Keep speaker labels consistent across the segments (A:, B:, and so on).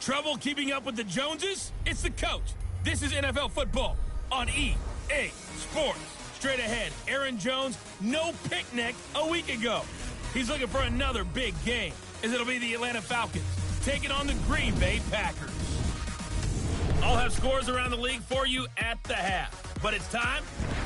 A: Trouble keeping up with the Joneses? It's the coach. This is NFL football on EA Sports. Straight ahead, Aaron Jones, no picnic a week ago. He's looking for another big game, as it'll be the Atlanta Falcons taking on the Green Bay Packers. I'll have scores around the league for you at the half, but it's time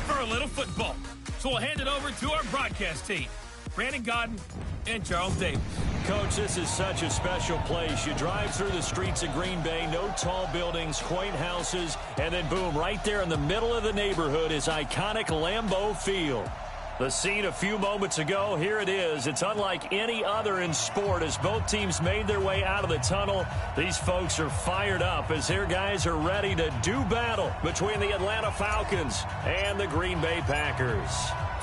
A: for a little football. So we'll hand it over to our broadcast team, Brandon Godden and Charles Davis.
B: Coach, this is such a special place. You drive through the streets of Green Bay, no tall buildings, quaint houses, and then boom, right there in the middle of the neighborhood is iconic Lambeau Field. The scene a few moments ago, here it is. It's unlike any other in sport as both teams made their way out of the tunnel. These folks are fired up as their guys are ready to do battle between the Atlanta Falcons and the Green Bay Packers.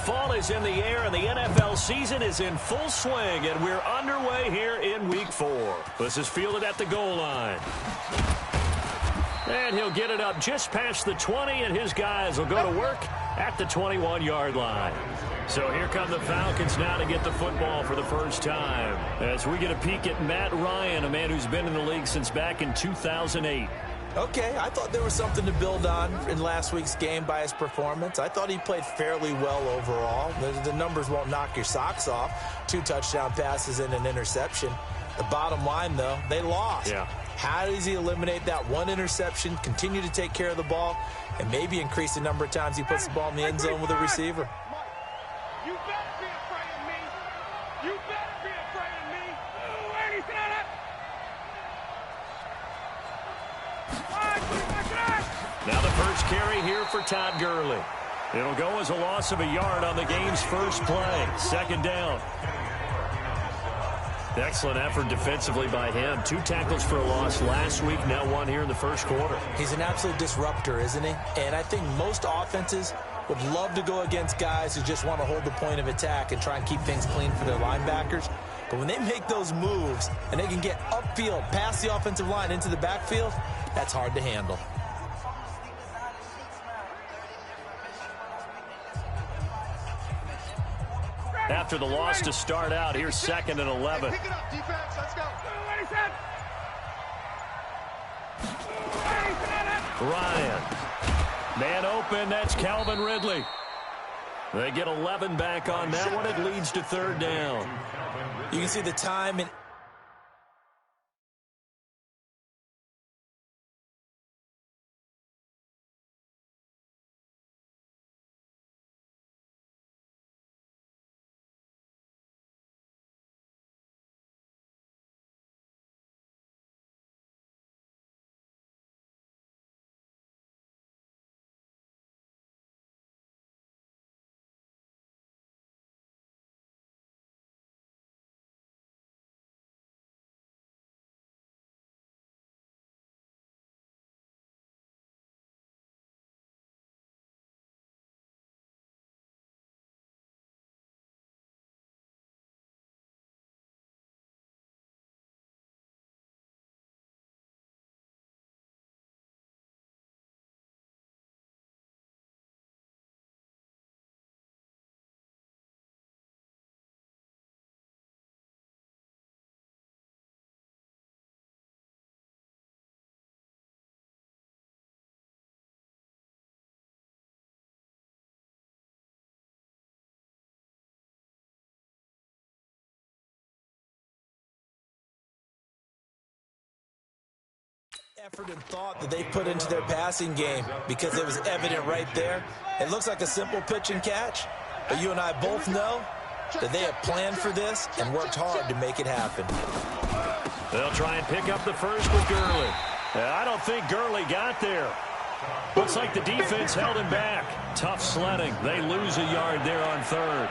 B: Fall is in the air and the NFL season is in full swing, and we're underway here in Week 4. This is fielded at the goal line. And he'll get it up just past the 20, and his guys will go to work at the 21-yard line. So here come the Falcons now to get the football for the first time. As we get a peek at Matt Ryan, a man who's been in the league since back in 2008.
C: Okay, I thought there was something to build on in last week's game by his performance. I thought he played fairly well overall. The numbers won't knock your socks off. 2 touchdown passes and an interception. The bottom line, though, they lost.
B: Yeah.
C: How does he eliminate that one interception, continue to take care of the ball, and maybe increase the number of times he puts the ball in the end zone with a receiver?
D: You better be afraid of me. You better be afraid of me. And he said it.
B: Now the first carry here for Todd Gurley. It'll go as a loss of a yard on the game's first play. Second down. Excellent effort defensively by him. 2 tackles for a loss last week, now 1 here in the first quarter.
C: He's an absolute disruptor, isn't he? And I think most offenses would love to go against guys who just want to hold the point of attack and try and keep things clean for their linebackers. But when they make those moves and they can get upfield, past the offensive line into the backfield, that's hard to handle.
B: After the loss to start out, here's 2nd and 11.
D: Pick it up, defense. Let's go.
B: Ryan. Man open, that's Calvin Ridley. They get 11 back on that one. It leads to 3rd down.
C: You can see the time and effort and thought that they put into their passing game, because it was evident right there. It looks like a simple pitch and catch, but you and I both know that they have planned for this and worked hard to make it happen.
B: They'll try and pick up the first with Gurley. I don't think Gurley got there. Looks like the defense held him back. Tough sledding. They lose a yard there on 3rd.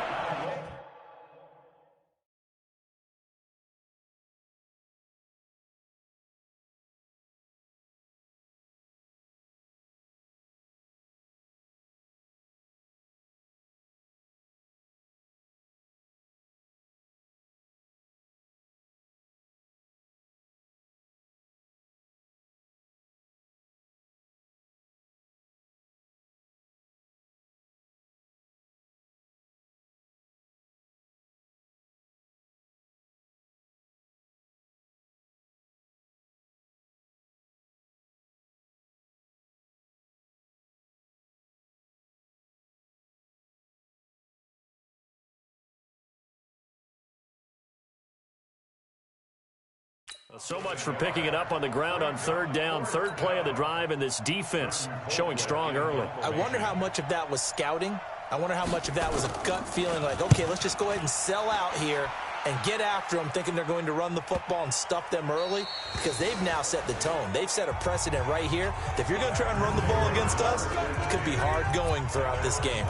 B: So much for picking it up on the ground on third down. Third play of the drive, and this defense showing strong early.
C: I wonder how much of that was scouting. I wonder how much of that was a gut feeling like, okay, let's just go ahead and sell out here and get after them, thinking they're going to run the football and stuff them early, because they've now set the tone. They've set a precedent right here. If you're going to try and run the ball against us, it could be hard going throughout this game.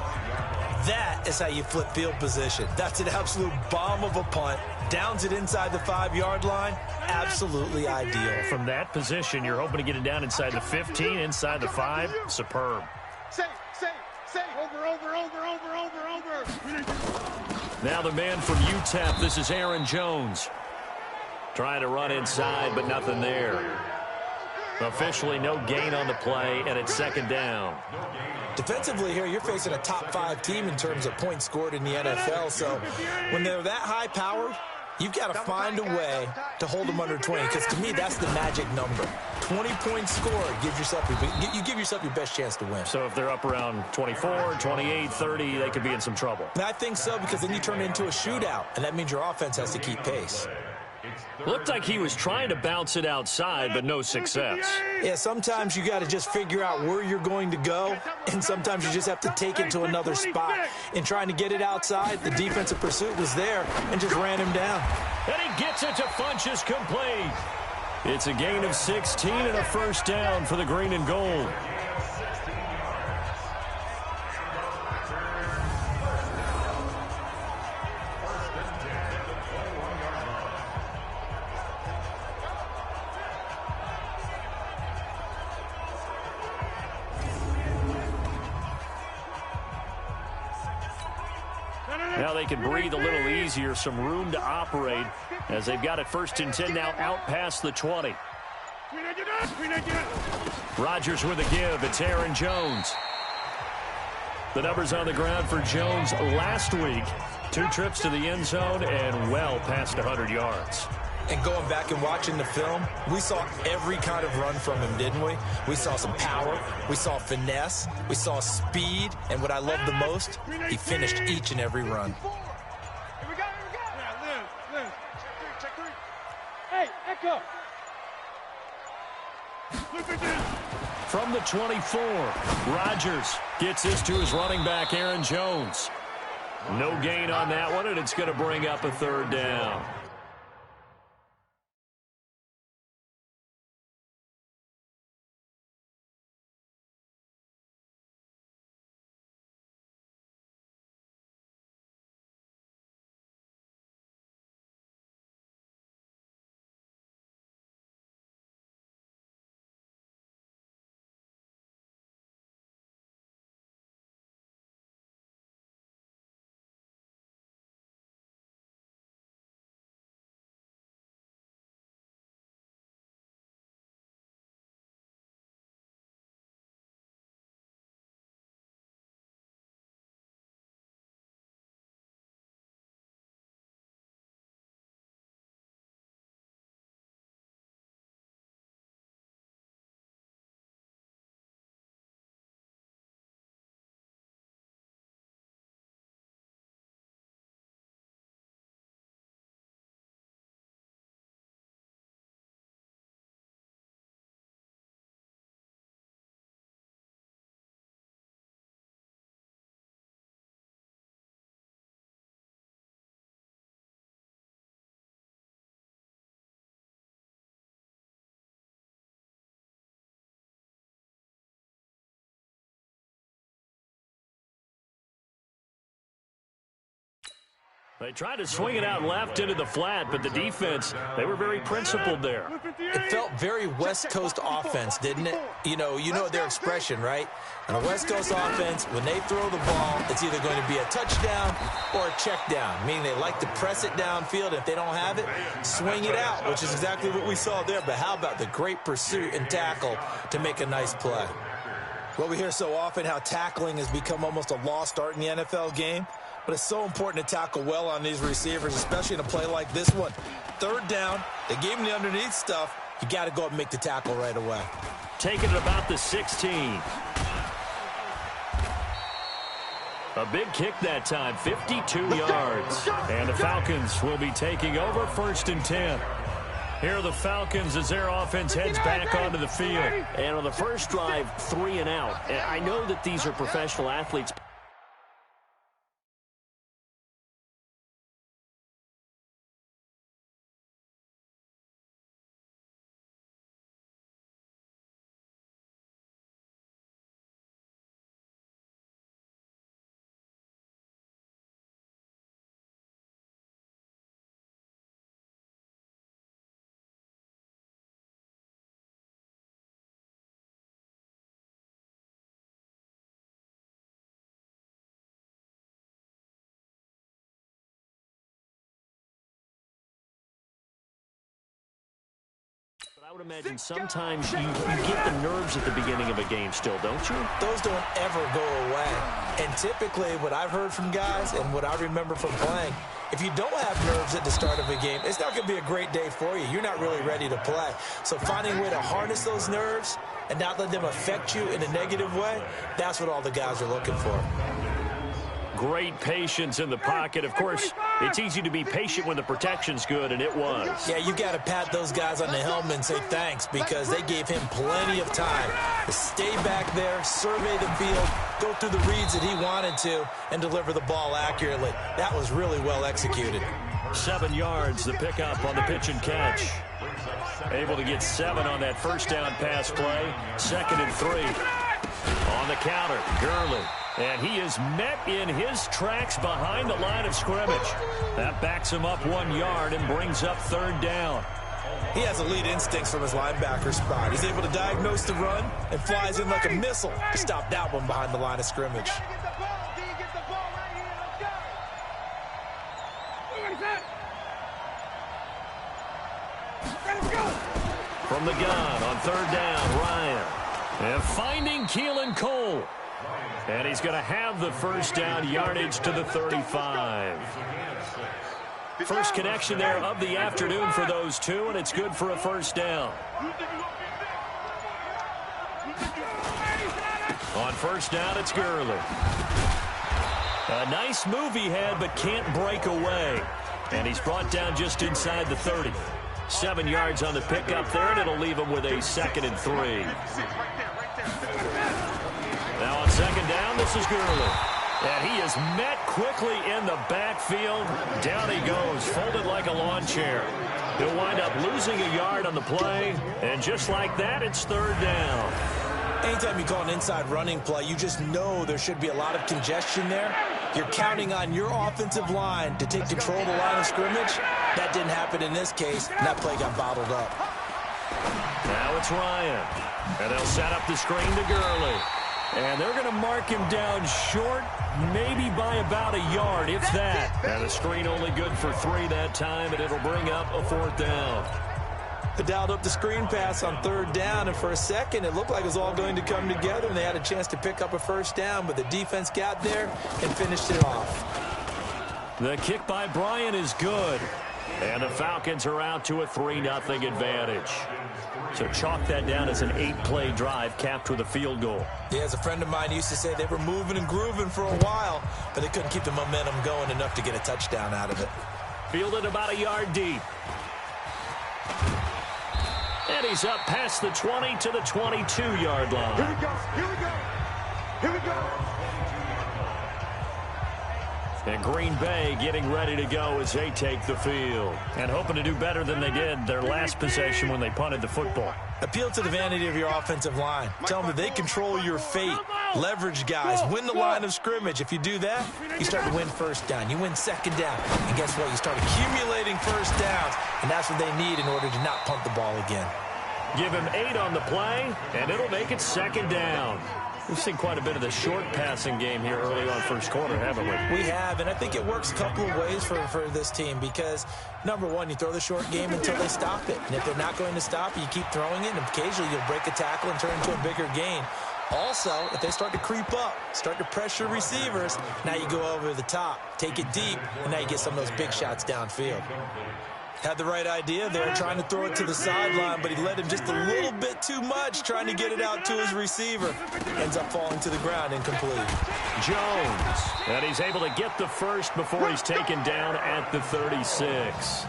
C: That is how you flip field position. That's an absolute bomb of a punt. Downs it inside the 5-yard line. Absolutely ideal.
B: From that position, you're hoping to get it down inside the 15, inside the 5. Superb.
D: Say, over.
B: Now the man from UTEP, this is Aaron Jones. Trying to run inside, but nothing there. Officially no gain on the play, and it's second down.
C: Defensively here, you're facing a top-5 team in terms of points scored in the NFL, so when they're that high-powered, you've got to find a way to hold them under 20, because to me, that's the magic number. 20 points scored, you give yourself your best chance to win.
B: So if they're up around 24, 28, 30, they could be in some trouble.
C: And I think so, because then you turn it into a shootout, and that means your offense has to keep pace.
B: Looked like he was trying to bounce it outside, but no success.
C: Yeah, sometimes you got to just figure out where you're going to go, and sometimes you just have to take it to another spot. In trying to get it outside, the defensive pursuit was there and just ran him down.
B: And he gets it to Funchess complete. It's a gain of 16 and a first down for the green and gold. Now they can breathe a little easier, some room to operate as they've got it first and 10 now out past the 20. Rodgers with a give. It's Aaron Jones. The numbers on the ground for Jones last week. 2 trips to the end zone and well past 100 yards.
C: And going back and watching the film, we saw every kind of run from him, didn't we? We saw some power, we saw finesse, we saw speed, and what I love the most, he finished each and every run.
D: Here we go. Yeah, Liz. Check three. Hey, Echo. Look at this.
B: From the 24, Rodgers gets this to his running back, Aaron Jones. No gain on that one, and it's going to bring up a third down. They tried to swing it out left into the flat, but the defense, they were very principled there.
C: It felt very West Coast offense, didn't it? You know their expression, right? On a West Coast offense, when they throw the ball, it's either going to be a touchdown or a check down, meaning they like to press it downfield. If they don't have it, swing it out, which is exactly what we saw there. But how about the great pursuit and tackle to make a nice play? Well, we hear so often how tackling has become almost a lost art in the NFL game. But it's so important to tackle well on these receivers, especially in a play like this one. Third down, they gave him the underneath stuff. You got to go up and make the tackle right away.
B: Taking it about the 16. A big kick that time, 52 yards. And the Falcons will be taking over first and 10. Here are the Falcons as their offense heads back onto the field.
E: And on the first drive, 3 and out. And I know that these are professional athletes. I would imagine sometimes you get the nerves at the beginning of a game still, don't you?
C: Those don't ever go away. And typically what I've heard from guys and what I remember from playing, if you don't have nerves at the start of a game, it's not going to be a great day for you. You're not really ready to play. So finding a way to harness those nerves and not let them affect you in a negative way, that's what all the guys are looking for.
B: Great patience in the pocket. Of course, it's easy to be patient when the protection's good, and it was.
C: Yeah, you got to pat those guys on the helmet and say thanks because they gave him plenty of time to stay back there, survey the field, go through the reads that he wanted to, and deliver the ball accurately. That was really well executed.
B: 7 yards, the pickup on the pitch and catch. Able to get 7 on that first down pass play. 2nd and 3. On the counter, Gurley. And he is met in his tracks behind the line of scrimmage. That backs him up 1 yard and brings up 3rd down.
C: He has elite instincts from his linebacker spot. He's able to diagnose the run and flies in like a missile to stop that one behind the line of scrimmage.
B: From the gun on 3rd down, Ryan. And finding Keelan Cole. And he's going to have the first down, yardage to the 35. First connection there of the afternoon for those two, and it's good for a first down. On first down, it's Gurley. A nice move he had, but can't break away. And he's brought down just inside the 30. 7 yards on the pickup there, and it'll leave him with a 2nd and 3. Now on 2nd down, this is Gurley. And he is met quickly in the backfield. Down he goes, folded like a lawn chair. He'll wind up losing a yard on the play. And just like that, it's 3rd down.
C: Anytime you call an inside running play, you just know there should be a lot of congestion there. You're counting on your offensive line to take control of the line of scrimmage. That didn't happen in this case, and that play got bottled up.
B: Now it's Ryan. And they'll set up the screen to Gurley. And they're going to mark him down short, maybe by about a yard, if that. And the screen only good for 3 that time, and it'll bring up a 4th down.
C: They dialed up the screen pass on 3rd down, and for a second, it looked like it was all going to come together, and they had a chance to pick up a first down, but the defense got there and finished it off.
B: The kick by Bryant is good. And the Falcons are out to a 3-0 advantage. So chalk that down as an 8-play drive capped with a field goal.
C: Yeah, as a friend of mine used to say, they were moving and grooving for a while, but they couldn't keep the momentum going enough to get a touchdown out of it.
B: Fielded about a yard deep. And he's up past the 20 to the 22-yard line.
D: Here we go. Here we go. Here we go.
B: And Green Bay getting ready to go as they take the field. And hoping to do better than they did their last possession when they punted the football.
C: Appeal to the vanity of your offensive line. Tell them that they control your fate. Leverage guys. Win the line of scrimmage. If you do that, you start to win first down. You win 2nd down. And guess what? You start accumulating first downs. And that's what they need in order to not punt the ball again.
B: Give him 8 on the play, and it'll make it 2nd down. We've seen quite a bit of the short passing game here early on first quarter, haven't we?
C: We have, and I think it works a couple of ways for this team because, number one, you throw the short game until they stop it. And if they're not going to stop it, you keep throwing it, and occasionally you'll break a tackle and turn into a bigger gain. Also, if they start to creep up, start to pressure receivers, now you go over the top, take it deep, and now you get some of those big shots downfield. Had the right idea there, trying to throw it to the sideline, but he led him just a little bit too much, trying to get it out to his receiver. Ends up falling to the ground incomplete.
B: Jones, and he's able to get the first before he's taken down at the 36.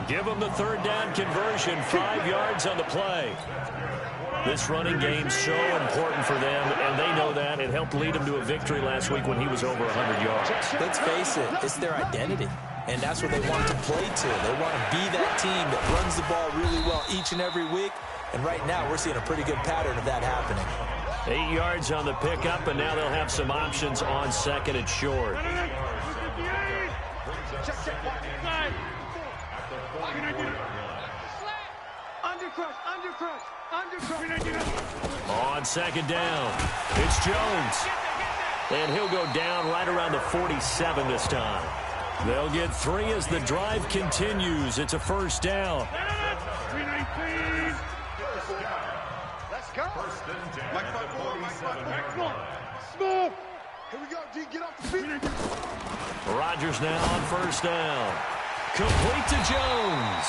B: Give them the third down conversion, 5 yards on the play. This running game's so important for them, and they know that. It helped lead them to a victory last week when he was over 100 yards.
C: Let's face it, it's their identity, and that's what they want to play to. They want to be that team that runs the ball really well each and every week, and right now we're seeing a pretty good pattern of that happening.
B: 8 yards on the pickup, and now they'll have some options on second and short. On second down, it's Jones. And he'll go down right around the 47 this time. They'll get 3 as the drive continues. It's a first down.
D: 319. Let's go. Mike 5-4. Smooth. Here we go, D. Get off the feet.
B: Rodgers now on first down. Complete to Jones.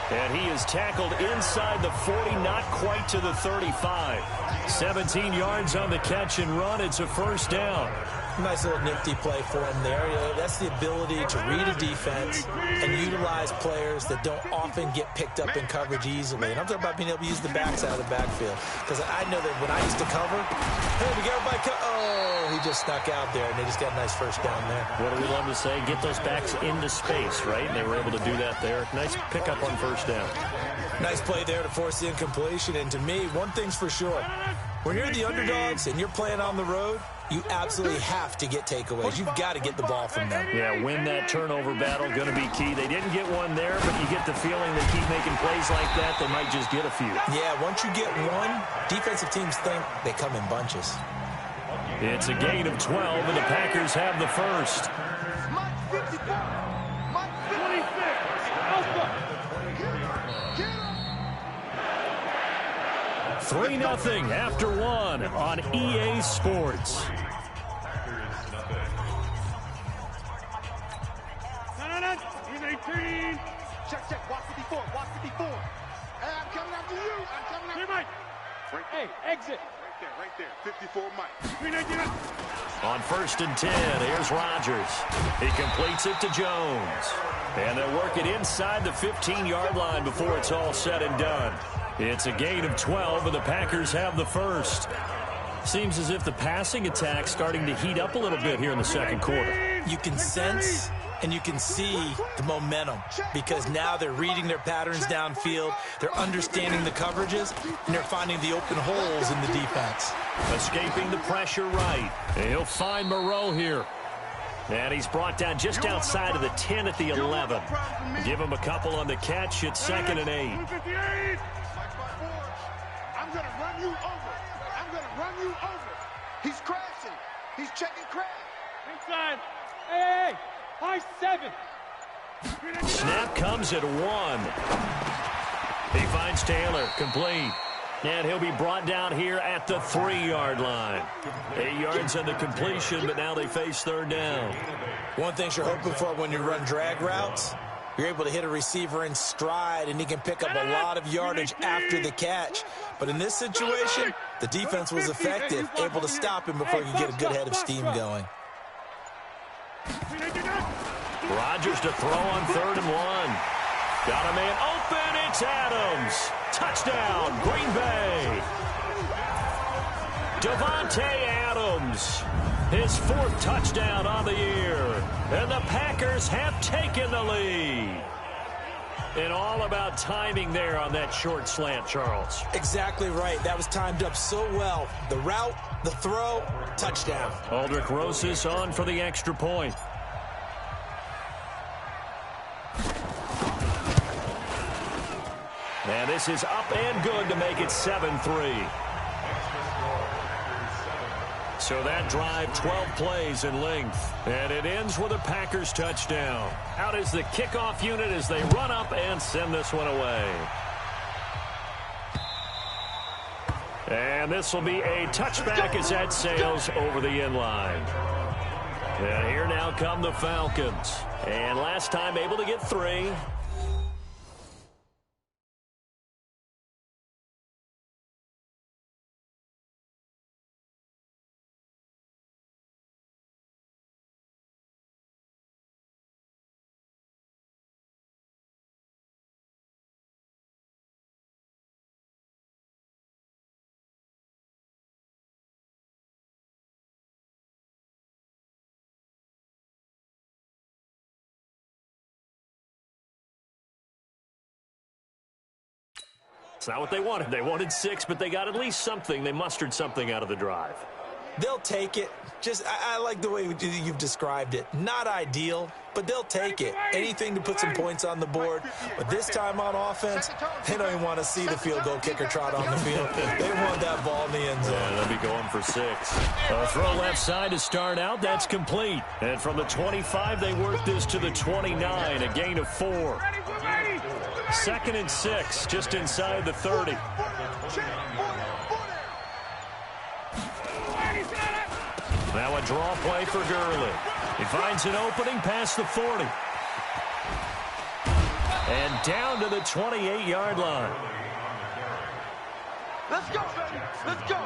B: And he is tackled inside the 40, not quite to the 35. 17 yards on the catch and run. It's a first down.
C: Nice little nifty play for him there. That's the ability to read a defense and utilize players that don't often get picked up in coverage easily. And I'm talking about being able to use the backside of the backfield. Because I know that when I used to cover, hey, we got everybody oh, he just snuck out there, and they just got a nice first down there.
B: What do we love to say? Get those backs into space, right? And they were able to do that there. Nice pickup on first down.
C: Nice play there to force the incompletion. And to me, one thing's for sure. When you're the underdogs and you're playing on the road, you absolutely have to get takeaways. You've got to get the ball from them.
B: Yeah, win that turnover battle, going to be key. They didn't get one there, but you get the feeling they keep making plays like that, they might just get a few.
C: Yeah, once you get one, defensive teams think they come in bunches.
B: It's a gain of 12, and the Packers have the first.
D: Mike 54. Mike 26. Alpha. Get him.
B: 3-0 after one on EA Sports.
D: No. He's 18. Check. Watch 54. Watch 54. Hey, I'm coming after you. I'm coming after you. Hey, Mike. Hey, exit. Right there. 54, Mike. 319.
B: On first and 10, here's Rodgers. He completes it to Jones. And they'll work it inside the 15-yard line before it's all said and done. It's a gain of 12, and the Packers have the first. Seems as if the passing attack's starting to heat up a little bit here in the second quarter.
C: You can sense and you can see the momentum because now they're reading their patterns downfield, they're understanding the coverages, and they're finding the open holes in the defense.
B: Escaping the pressure right. And he'll find Moreau here. And he's brought down just outside of the 10 at the 11. Give him a couple on the catch. It's second and 8.
D: I'm going to run you over. I'm going to run you over. He's crashing. He's checking crash. Inside. Hey. High 7.
B: Snap comes at 1. He finds Taylor. Complete. And he'll be brought down here at the 3-yard line. 8 yards on the completion, but now they face third down.
C: One thing you're hoping for when you run drag routes, you're able to hit a receiver in stride, and he can pick up a lot of yardage after the catch. But in this situation, the defense was effective, able to stop him before he could get a good head of steam going.
B: Rodgers to throw on 3rd and 1. Got a man open. It's Adams. Touchdown, Green Bay. Davante Adams. His 4th touchdown on the year. And the Packers have taken the lead. And all about timing there on that short slant, Charles.
C: Exactly right. That was timed up so well. The route, the throw, touchdown.
B: Aldrich Rosas on for the extra point. And this is up and good to make it 7-3. So that drive, 12 plays in length. And it ends with a Packers touchdown. Out is the kickoff unit as they run up and send this one away. And this will be a touchback as that sails over the end line. And here now come the Falcons. And last time able to get 3.
E: That's not what they wanted. They wanted 6, but they got at least something. They mustered something out of the drive.
C: They'll take it. I like the way you've described it. Not ideal, but they'll take it. Anything to put some points on the board. But this time on offense, they don't even want to see the field goal kicker trot on the field. They want that ball in the end zone.
B: Yeah, they'll be going for 6. A throw left side to start out. That's complete. And from the 25, they work this to the 29, a gain of 4. 2nd and 6, just inside the 30. Now a draw play for Gurley. He finds an opening past the 40. And down to the 28-yard line.
D: Let's go, baby. Let's go.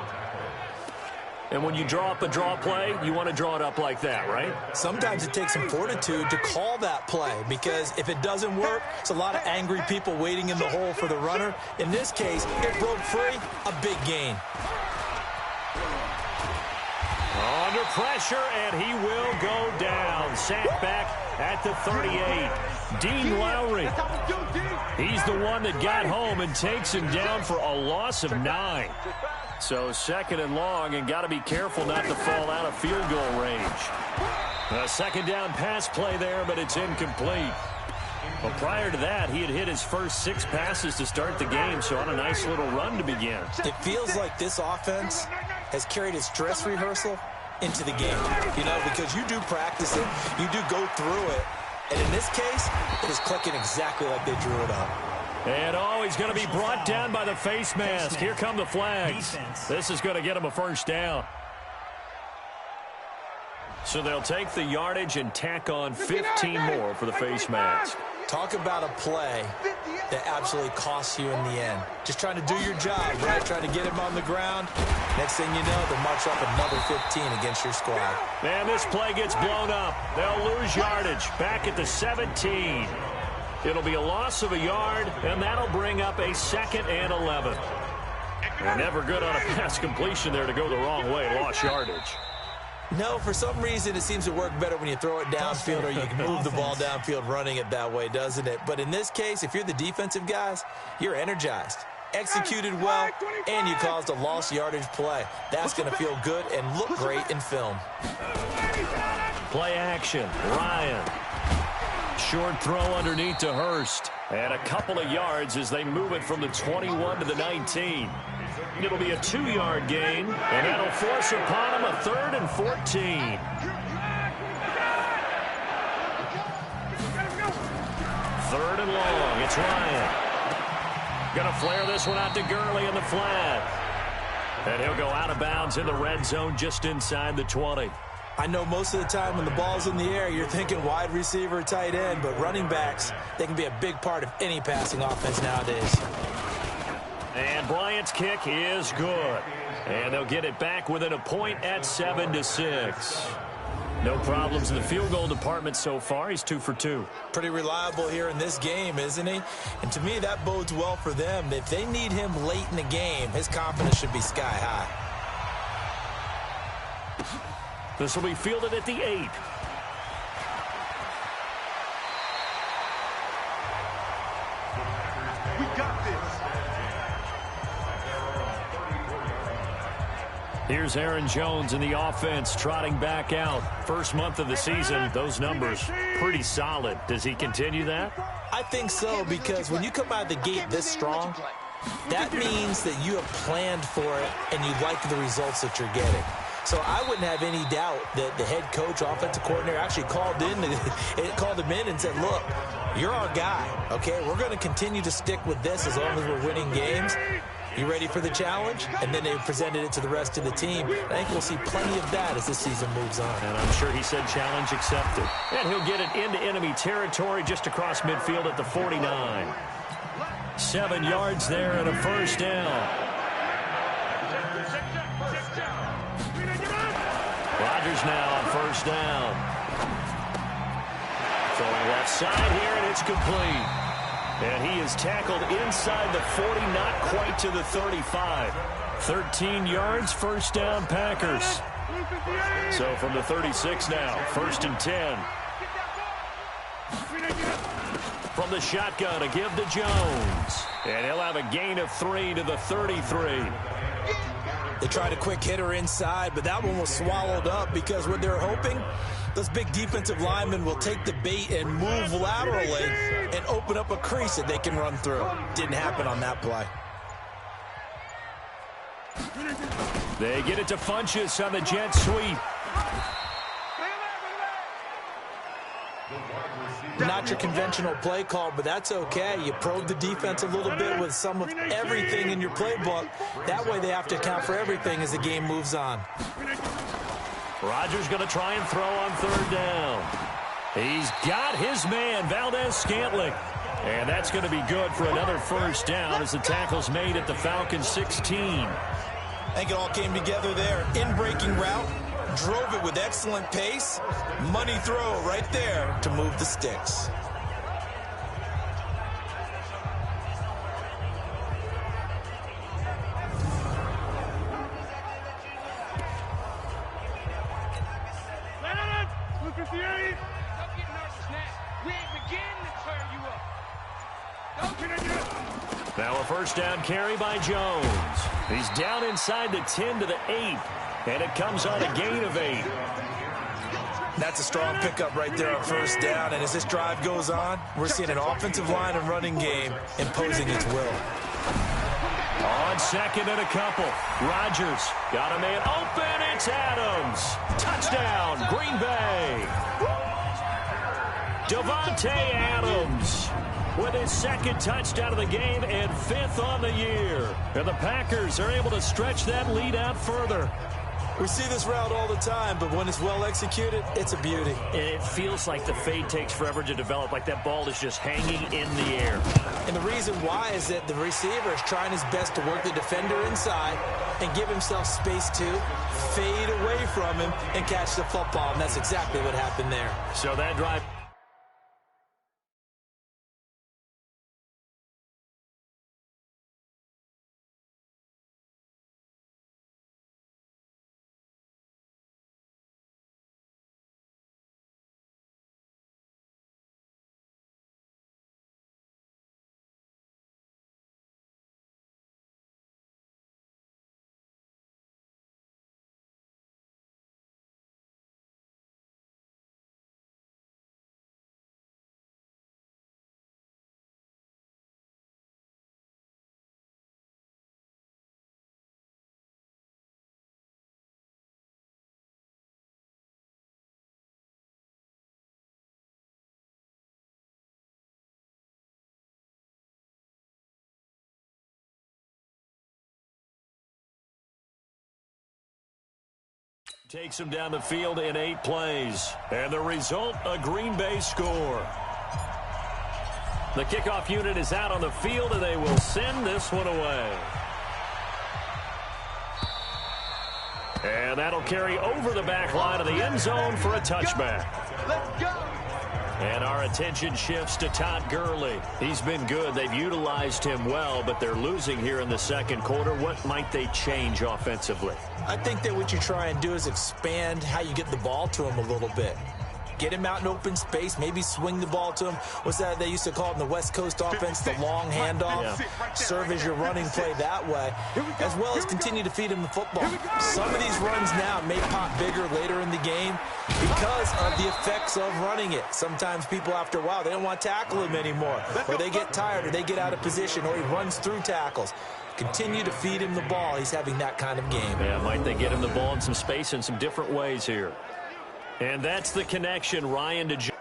B: And when you draw up a draw play, you want to draw it up like that, right?
C: Sometimes it takes some fortitude to call that play, because if it doesn't work, it's a lot of angry people waiting in the hole for the runner. In this case, it broke free, a big gain.
B: Under pressure, and he will go down. Sacked back at the 38. Dean Lowry. He's the one that got home and takes him down for a loss of 9. So 2nd and long, and got to be careful not to fall out of field goal range. A 2nd down pass play there, but it's incomplete. Well, prior to that, he had hit his first 6 passes to start the game, so on a nice little run to begin.
C: It feels like this offense has carried its dress rehearsal into the game, because you do practice it, you do go through it, and in this case, it is clicking exactly like they drew it up.
B: And he's going to be brought down by the face mask. Here come the flags. This is going to get him a 1st down. So they'll take the yardage and tack on 15 more for the face mask.
C: Talk about a play that absolutely costs you in the end. Just trying to do your job, right? Trying to get him on the ground. Next thing you know, they'll march up another 15 against your squad.
B: And this play gets blown up. They'll lose yardage back at the 17. It'll be a loss of a yard, and that'll bring up a 2nd and 11. They're never good on a pass completion there to go the wrong way. Lost yardage.
C: No, for some reason, it seems to work better when you throw it downfield or you can move the ball downfield running it that way, doesn't it? But in this case, if you're the defensive guys, you're energized, executed well, and you caused a lost yardage play. That's going to feel good and look great in film.
B: Play action. Ryan. Short throw underneath to Hurst. And a couple of yards as they move it from the 21 to the 19. It'll be a 2-yard gain, and that'll force upon him a 3rd and 14. 3rd and long. It's Ryan. Going to flare this one out to Gurley in the flat. And he'll go out of bounds in the red zone just inside the 20.
C: I know most of the time when the ball's in the air, you're thinking wide receiver, tight end, but running backs, they can be a big part of any passing offense nowadays.
B: And Bryant's kick is good. And they'll get it back within a point at 7-6. No problems in the field goal department so far. He's 2 for 2.
C: Pretty reliable here in this game, isn't he? And to me, that bodes well for them. If they need him late in the game, his confidence should be sky high.
B: This will be fielded at the 8.
D: We got this.
B: Here's Aaron Jones in the offense trotting back out. First month of the season, those numbers pretty solid. Does he continue that?
C: I think so, because when you come out of the gate this strong, that means that you have planned for it and you like the results that you're getting. So I wouldn't have any doubt that the head coach, offensive coordinator, actually called him in and said, look, you're our guy, okay? We're going to continue to stick with this as long as we're winning games. You ready for the challenge? And then they presented it to the rest of the team. I think we'll see plenty of that as this season moves on.
B: And I'm sure he said challenge accepted. And he'll get it into enemy territory just across midfield at the 49. 7 yards there and a 1st down. Rodgers now on 1st down. Throwing left side here, and it's complete. And he is tackled inside the 40, not quite to the 35. 13 yards, 1st down, Packers. So from the 36 now, 1st and 10. From the shotgun, a give to Jones. And he'll have a gain of 3 to the 33.
C: They tried a quick hitter inside, but that one was swallowed up because what they're hoping, those big defensive linemen will take the bait and move laterally and open up a crease that they can run through. Didn't happen on that play.
B: They get it to Funchess on the jet sweep.
C: Not your conventional play call, but that's okay. You probe the defense a little bit with some of everything in your playbook. That way they have to account for everything as the game moves on.
B: Rodgers going to try and throw on third down. He's got his man, Valdez-Scantling. And that's going to be good for another first down as the tackle's made at the Falcons 16.
C: I think it all came together there. In-breaking route. Drove it with excellent pace. Money throw right there to move the sticks.
B: Now a first down carry by Jones. He's down inside the 10 to the 8. And it comes on a gain of 8.
C: That's a strong pickup right there on first down. And as this drive goes on, we're seeing an offensive line and running game imposing its will.
B: On second and a couple. Rodgers got a man open. It's Adams. Touchdown, Green Bay. Davante Adams with his second touchdown of the game and 5th on the year. And the Packers are able to stretch that lead out further.
C: We see this route all the time, but when it's well executed, it's a beauty.
E: It feels like the fade takes forever to develop, like that ball is just hanging in the air.
C: And the reason why is that the receiver is trying his best to work the defender inside and give himself space to fade away from him and catch the football, and that's exactly what happened there.
B: So that drive... Takes him down the field in 8 plays. And the result, a Green Bay score. The kickoff unit is out on the field, and they will send this one away. And that'll carry over the back line of the end zone for a touchback.
D: Let's go.
B: And our attention shifts to Todd Gurley. He's been good. They've utilized him well, but they're losing here in the second quarter. What might they change offensively?
C: I think that what you try and do is expand how you get the ball to him a little bit. Get him out in open space, maybe swing the ball to him. What's that they used to call it in the West Coast offense, the long handoff? Yeah. Serve as your running play that way, as well as continue to feed him the football. Some of these runs now may pop bigger later in the game because of the effects of running it. Sometimes people, after a while, they don't want to tackle him anymore, or they get tired, or they get out of position, or he runs through tackles. Continue to feed him the ball. He's having that kind of game.
B: Yeah, might they get him the ball in some space in some different ways here. And that's the connection, Ryan, to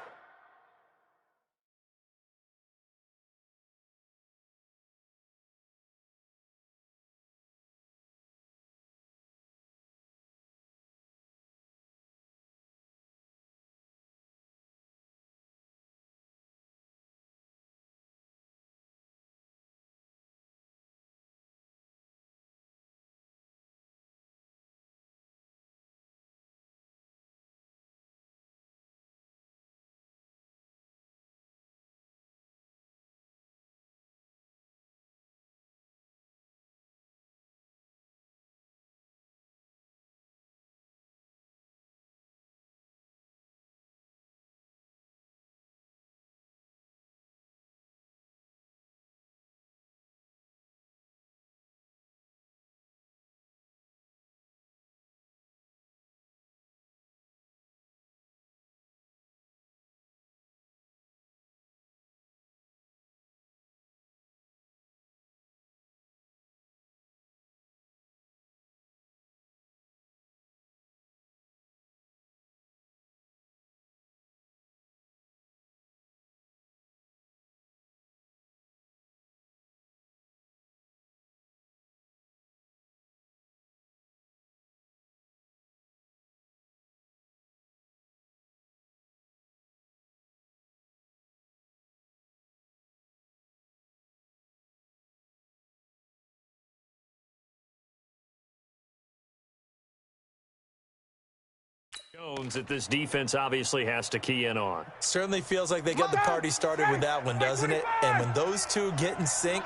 B: Jones that this defense obviously has to key in on.
C: Certainly feels like they got the party started with that one, doesn't it? And when those two get in sync,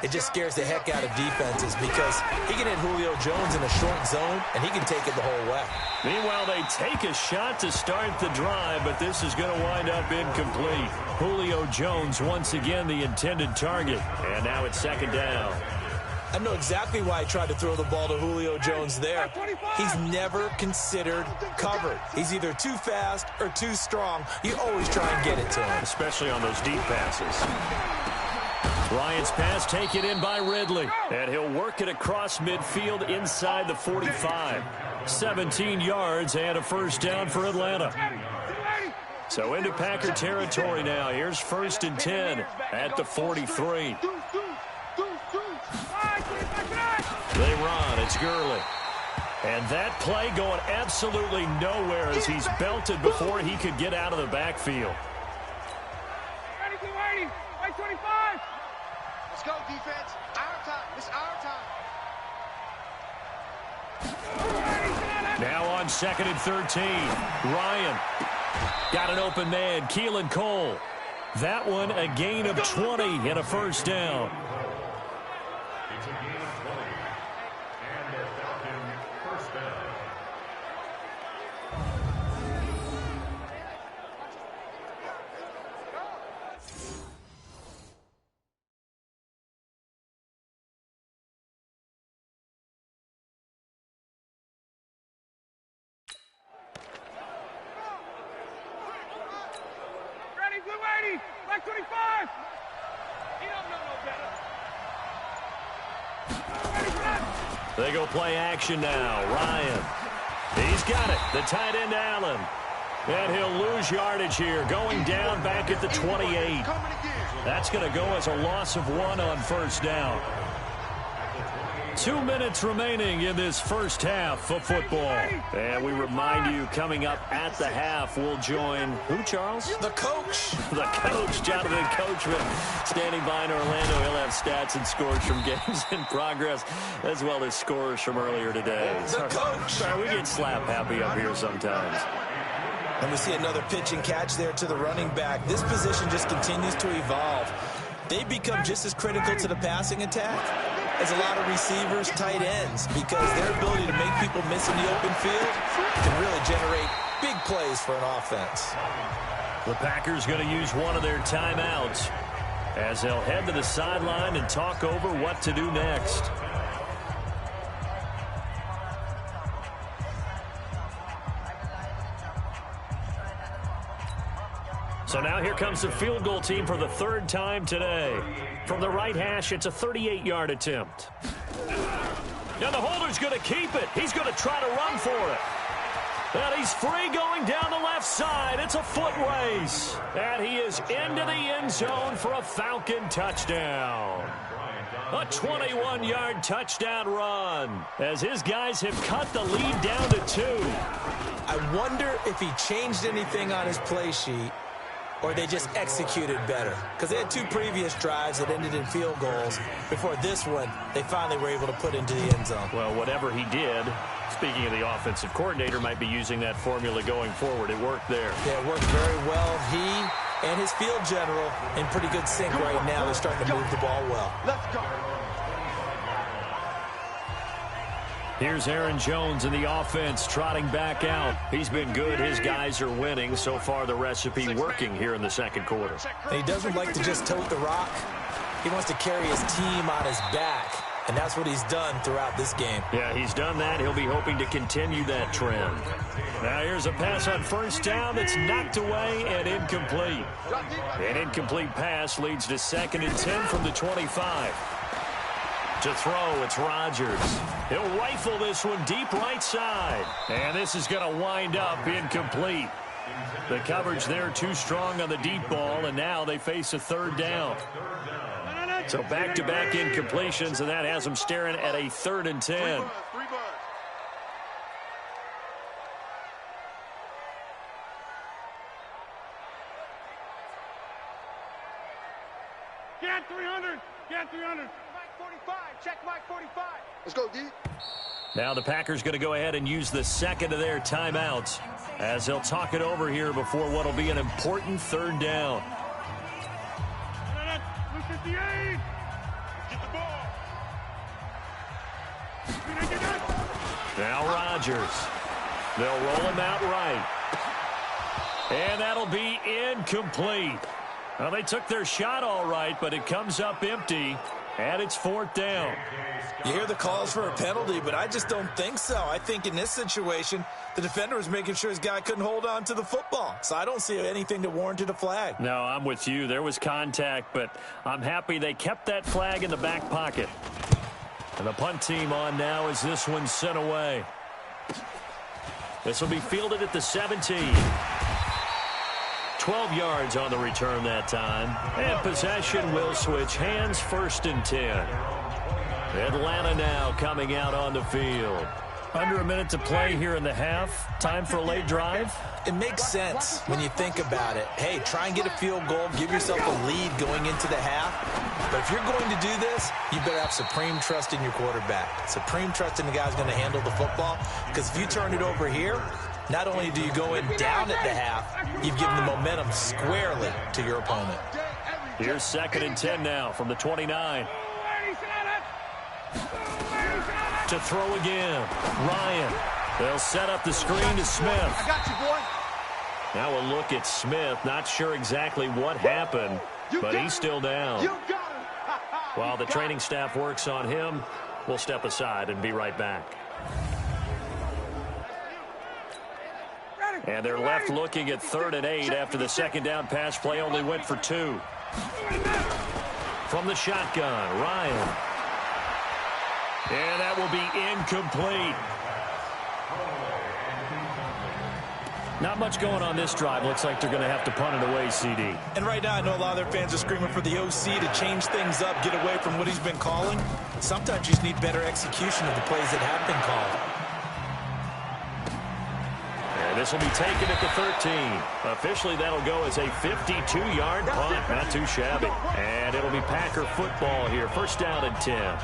C: it just scares the heck out of defenses because he can hit Julio Jones in a short zone, and he can take it the whole way.
B: Meanwhile, they take a shot to start the drive, but this is going to wind up incomplete. Julio Jones once again the intended target, and now it's second down.
C: I know exactly why I tried to throw the ball to Julio Jones there. He's never considered covered. He's either too fast or too strong. You always try and get it to him.
B: Especially on those deep passes. Bryant's pass taken in by Ridley. And he'll work it across midfield inside the 45. 17 yards and a first down for Atlanta. So into Packer territory now. Here's 1st and 10 at the 43. They run. It's Gurley. And that play going absolutely nowhere as he's belted before he could get out of the backfield.
D: Let's go, defense. Our time. It's our time.
B: Now on 2nd and 13. Ryan. Got an open man. Keelan Cole. That one a gain of 20 and a first down.
D: Black 25! He don't know no better.
B: They go play action now. Ryan. He's got it. The tight end, Allen. And he'll lose yardage here. Going down back at the 28. That's going to go as a loss of 1 on first down. 2 minutes remaining in this first half of football. And we remind you, coming up at the half, we'll join who, Charles?
C: The coach.
B: The coach, Jonathan Coachman, standing by in Orlando. He'll have stats and scores from games in progress, as well as scores from earlier today.
C: The coach.
B: Sorry, we get slap happy up here sometimes.
C: And we see another pitch and catch there to the running back. This position just continues to evolve. They become just as critical to the passing attack as a lot of receivers, tight ends, because their ability to make people miss in the open field can really generate big plays for an offense.
B: The Packers going to use one of their timeouts as they'll head to the sideline and talk over what to do next. So now here comes the field goal team for the 3rd time today. From the right hash, it's a 38-yard attempt. And the holder's going to keep it. He's going to try to run for it. And he's free going down the left side. It's a foot race. And he is into the end zone for a Falcon touchdown. A 21-yard touchdown run as his guys have cut the lead down to 2.
C: I wonder if he changed anything on his play sheet or they just executed better. Because they had 2 previous drives that ended in field goals. Before this one, they finally were able to put into the end zone.
B: Well, whatever he did, speaking of the offensive coordinator, might be using that formula going forward. It worked there.
C: Yeah, it worked very well. He and his field general in pretty good sync right now. They're starting to move the ball well.
D: Let's go.
B: Here's Aaron Jones in the offense trotting back out. He's been good. His guys are winning. So far, the recipe working here in the second quarter.
C: And he doesn't like to just tote the rock. He wants to carry his team on his back. And that's what he's done throughout this game.
B: Yeah, he's done that. He'll be hoping to continue that trend. Now here's a pass on first down that's knocked away and incomplete. An incomplete pass leads to 2nd and 10 from the 25. To throw, it's Rodgers. He'll rifle this one deep right side. And this is going to wind up incomplete. The coverage there too strong on the deep ball, and now they face a 3rd down. So back-to-back incompletions, and that has them staring at a 3rd and 10.
D: Get 300. Get 300. Mike 45. Check Mike 45. Let's go, D.
B: Now the Packers going to go ahead and use the second of their timeouts as they'll talk it over here before what will be an important third down. Now Rodgers. They'll roll him out right. And that'll be incomplete. Well, they took their shot all right, but it comes up empty, and it's fourth down.
C: You hear the calls for a penalty, but I just don't think so. I think in this situation, the defender was making sure his guy couldn't hold on to the football. So I don't see anything that warranted a flag.
B: No, I'm with you. There was contact, but I'm happy they kept that flag in the back pocket. And the punt team on now as this one's sent away. This will be fielded at the 17. 12 yards on the return that time. And possession will switch hands, 1st and 10. Atlanta now coming out on the field. Under a minute to play here in the half. Time for a late drive.
C: It makes sense when you think about it. Hey, try and get a field goal. Give yourself a lead going into the half. But if you're going to do this, you better have supreme trust in your quarterback. Supreme trust in the guy who's going to handle the football. Because if you turn it over here, not only do you go in down at the half, you've given the momentum squarely to your opponent.
B: Here's 2nd and 10 now from the 29. To throw again. Ryan. They'll set up the screen to Smith.
D: I got you, boy.
B: Now a look at Smith. Not sure exactly what happened, but he's still down. While the training staff works on him, we'll step aside and be right back. And they're left looking at 3rd and 8 after the second down pass play only went for 2. From the shotgun, Ryan. And that will be incomplete. Not much going on this drive. Looks like they're going to have to punt it away, CD.
C: And right now, I know a lot of their fans are screaming for the OC to change things up, get away from what he's been calling. Sometimes you just need better execution of the plays that have been called.
B: And this will be taken at the 13. Officially, that'll go as a 52-yard punt. Not too shabby. And it'll be Packer football here. 1st down and 10.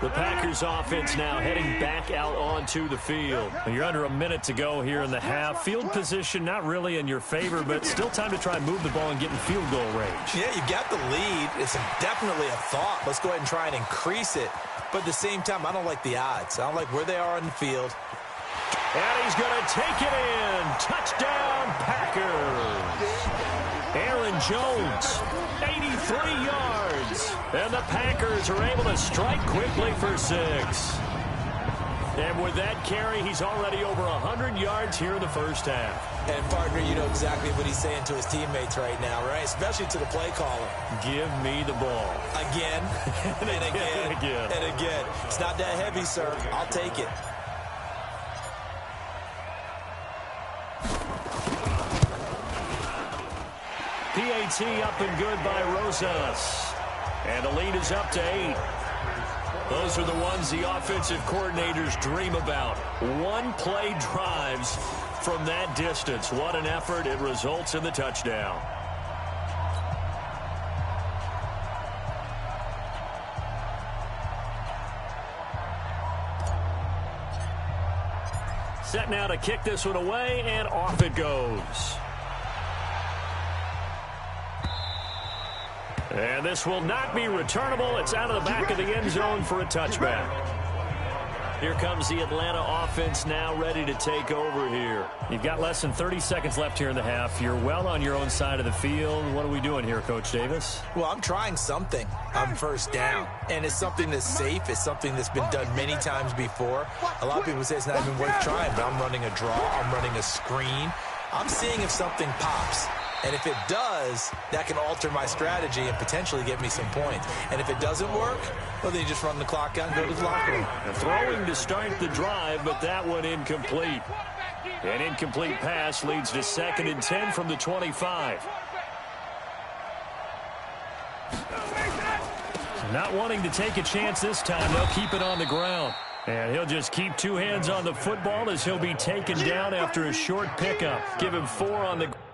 B: The Packers offense now heading back out onto the field. You're under a minute to go here in the half. Field position not really in your favor, but still time to try and move the ball and get in field goal range.
C: Yeah, you got the lead. It's definitely a thought. Let's go ahead and try and increase it. But at the same time, I don't like the odds. I don't like where they are on the field.
B: And he's going to take it in. Touchdown, Packers. Aaron Jones, 83 yards. And the Packers are able to strike quickly for 6. And with that carry, he's already over 100 yards here in the first half.
C: And, partner, you know exactly what he's saying to his teammates right now, right? Especially to the play caller.
B: Give me the ball.
C: Again, and again, and again. It's not that heavy, sir. I'll take it.
B: PAT up and good by Rosas. And the lead is up to 8. Those are the ones the offensive coordinators dream about. One-play drives from that distance. What an effort. It results in the touchdown. Set now to kick this one away, and off it goes. And this will not be returnable. It's out of the back of the end zone for a touchback. Here comes the Atlanta offense now ready to take over here. You've got less than 30 seconds left here in the half. You're well on your own side of the field. What are we doing here, Coach Davis?
C: Well, I'm trying something on 1st down. And it's something that's safe. It's something that's been done many times before. A lot of people say it's not even worth trying, but I'm running a draw. I'm running a screen. I'm seeing if something pops. And if it does, that can alter my strategy and potentially get me some points. And if it doesn't work, well, then you just run the clock out and go to the locker room.
B: Throwing to start the drive, but that one incomplete. An incomplete pass leads to 2nd and 10 from the 25. Not wanting to take a chance this time. They'll keep it on the ground. And he'll just keep 2 hands on the football as he'll be taken down after a short pickup. Give him 4 on the ground.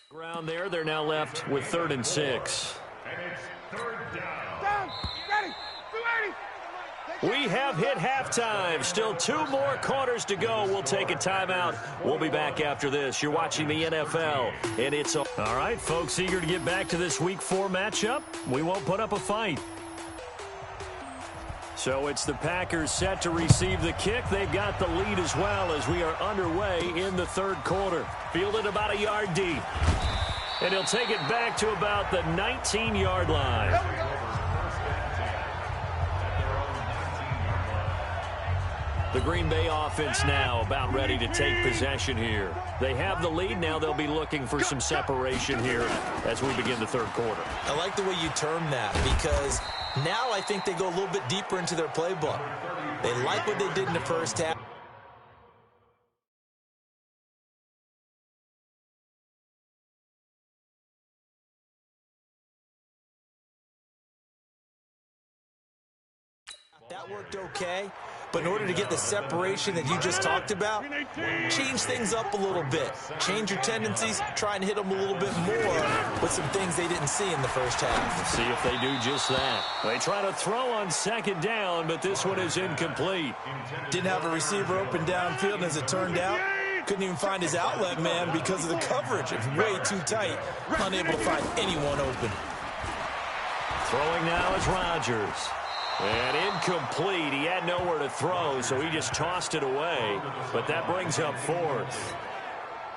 B: Ground there. They're now left with 3rd and 6.
D: And it's 3rd down. Ready. 280.
B: We have hit halftime. Still 2 more quarters to go. We'll take a timeout. We'll be back after this. You're watching the NFL, and it's all right, folks, eager to get back to this Week 4 matchup. We won't put up a fight. So it's the Packers set to receive the kick. They've got the lead as well as we are underway in the 3rd quarter. Fielded about a yard deep. And he'll take it back to about the 19-yard line. The Green Bay offense now about ready to take possession here. They have the lead. Now they'll be looking for some separation here as we begin the 3rd quarter.
C: I like the way you term that because now I think they go a little bit deeper into their playbook. They like what they did in the first half. That worked okay, but in order to get the separation that you just talked about, change things up a little bit. Change your tendencies, try and hit them a little bit more with some things they didn't see in the first half.
B: Let's see if they do just that. They try to throw on 2nd down, but this one is incomplete.
C: Didn't have a receiver open downfield, and as it turned out, couldn't even find his outlet man because of the coverage. It's way too tight, unable to find anyone open.
B: Throwing now is Rodgers. And incomplete. He had nowhere to throw, so he just tossed it away. But that brings up 4th.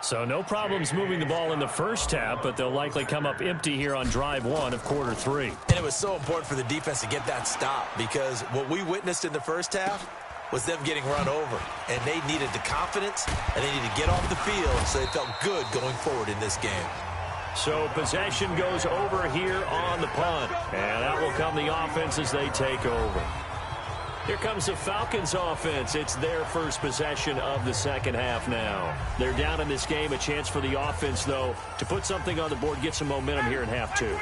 B: So no problems moving the ball in the first half, but they'll likely come up empty here on drive 1 of quarter 3.
C: And it was so important for the defense to get that stop because what we witnessed in the first half was them getting run over. And they needed the confidence, and they needed to get off the field so they felt good going forward in this game.
B: So possession goes over here on the punt. And that will come the offense as they take over. Here comes the Falcons offense. It's their first possession of the second half now. They're down in this game. A chance for the offense, though, to put something on the board, get some momentum here in half 2.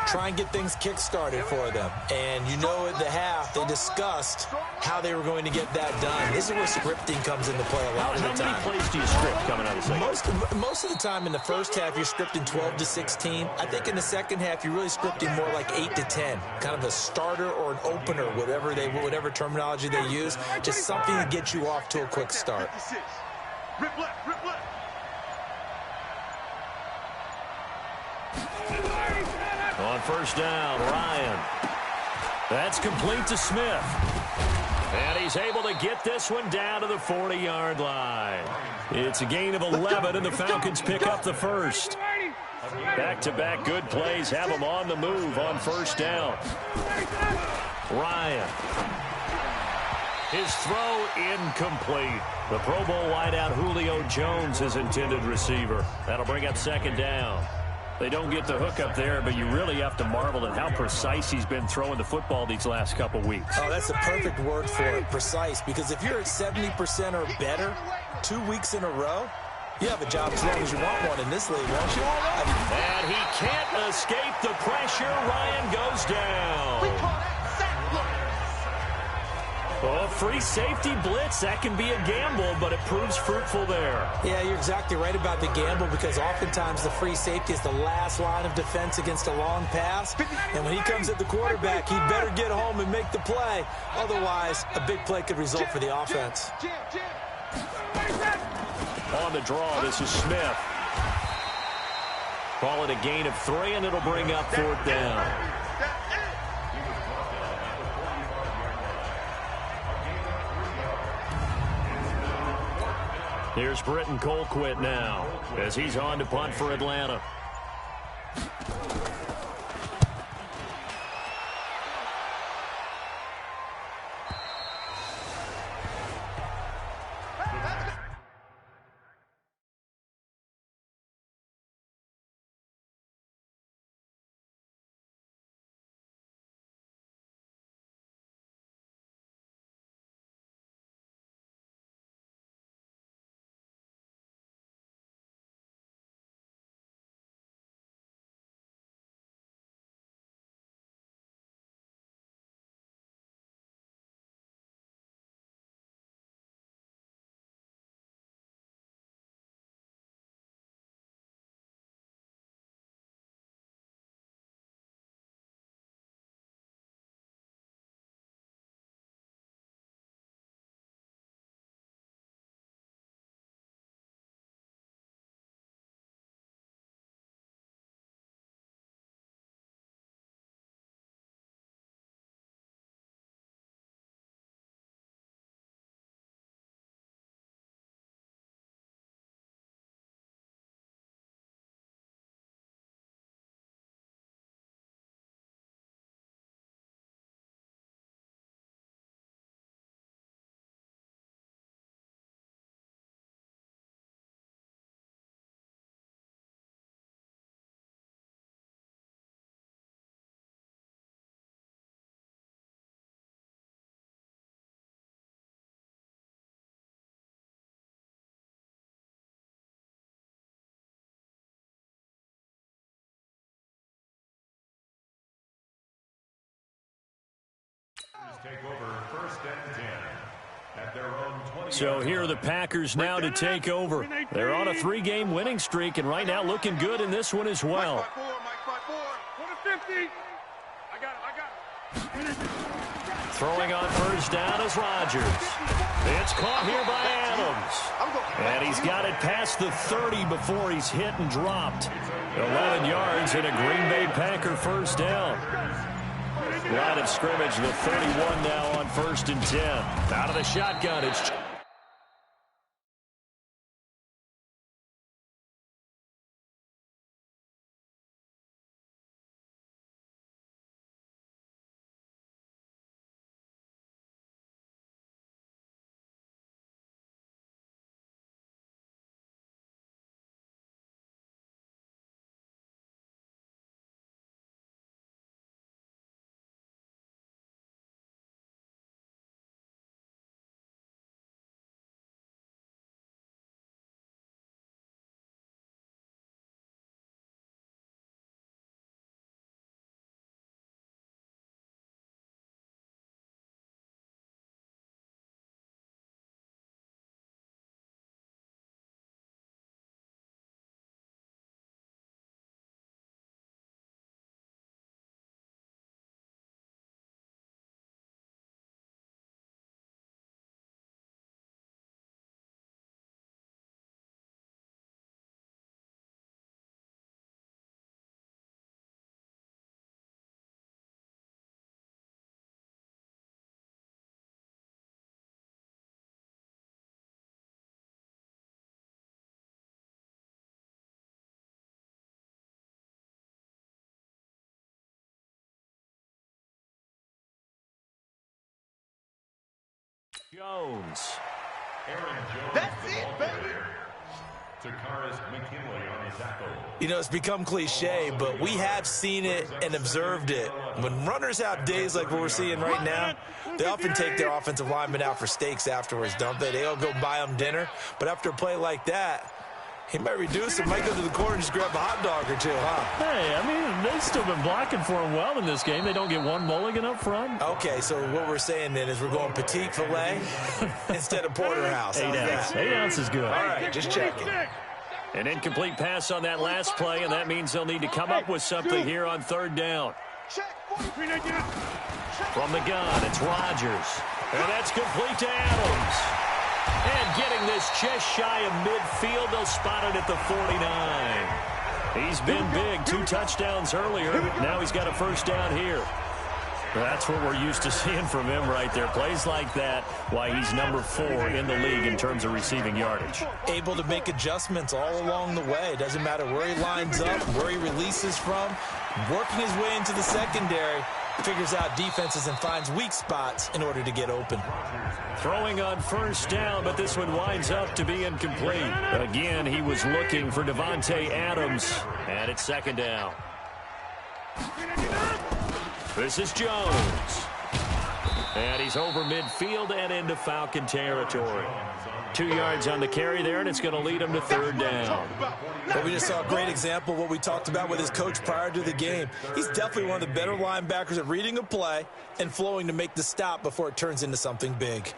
C: Try and get things kick-started for them. And you know at the half, they discussed how they were going to get that done. This is where scripting comes into play a lot of the time.
B: How many plays do you script coming out of the second?
C: Most of the time in the first half, you're scripting 12 to 16. I think in the second half, you're really scripting more like 8 to 10. Kind of a starter or an opener, whatever terminology they use. Just something to get you off to a quick start.
D: Rip left, rip left.
B: On first down, Ryan. That's complete to Smith. And he's able to get this one down to the 40-yard line. It's a gain of 11, and the Falcons pick up the first. Back-to-back good plays have them on the move on first down. Ryan. His throw incomplete. The Pro Bowl wideout Julio Jones is intended receiver. That'll bring up second down. They don't get the hook up there, but you really have to marvel at how precise he's been throwing the football these last couple weeks.
C: Oh, that's the perfect word for it, precise, because if you're at 70% or better 2 weeks in a row, you have a job as long as you want one in this league, won't you?
B: And he can't escape the pressure. Ryan goes down. Oh, free safety blitz, that can be a gamble, but it proves fruitful there.
C: Yeah, you're exactly right about the gamble because oftentimes the free safety is the last line of defense against a long pass. And when he comes at the quarterback, he'd better get home and make the play. Otherwise, a big play could result for the offense.
B: On the draw, this is Smith. Call it a gain of 3, and it'll bring up 4th down. Here's Britton Colquitt now as he's on to punt for Atlanta. So here are the Packers now to take over. They're on a 3-game winning streak, and right now looking good in this one as well. Throwing on first down is Rodgers. It's caught here by Adams. And he's got it past the 30 before he's hit and dropped. 11 yards and a Green Bay Packer first down. Line of scrimmage, the 31 now on 1st and 10. Out of the shotgun, it's... Jones.
D: That's it, baby.
C: You know, it's become cliche, but we have seen it and observed it. When runners have days like what we're seeing right now, they often take their offensive linemen out for steaks afterwards, don't they? They'll go buy them dinner. But after a play like that, he might reduce it, might go to the corner and just grab a hot dog or two, huh?
B: Hey, I mean, they've still been blocking for him well in this game. They don't get one mulligan up front.
C: Okay, so what we're saying then is we're going petite filet instead of porterhouse.
B: 8 ounce. 8 ounce is good.
C: All right, just checking.
B: An incomplete pass on that last play, and that means they'll need to come up with something here on 3rd down. From the gun, it's Rodgers. And that's complete to Adams. And getting this just shy of midfield, they'll spot it at the 49. He's been big, 2 touchdowns earlier. Now he's got a first down here. That's what we're used to seeing from him right there. Plays like that, why he's number 4 in the league in terms of receiving yardage.
C: Able to make adjustments all along the way. Doesn't matter where he lines up, where he releases from. Working his way into the secondary, figures out defenses and finds weak spots in order to get open.
B: Throwing on first down, but this one winds up to be incomplete. Again, he was looking for Devontae Adams, and it's 2nd down. This is Jones. And he's over midfield and into Falcon territory. 2 yards on the carry there, and it's going to lead him to 3rd down.
C: Well, we just saw a great example of what we talked about with his coach prior to the game. He's definitely one of the better linebackers at reading a play and flowing to make the stop before it turns into something big.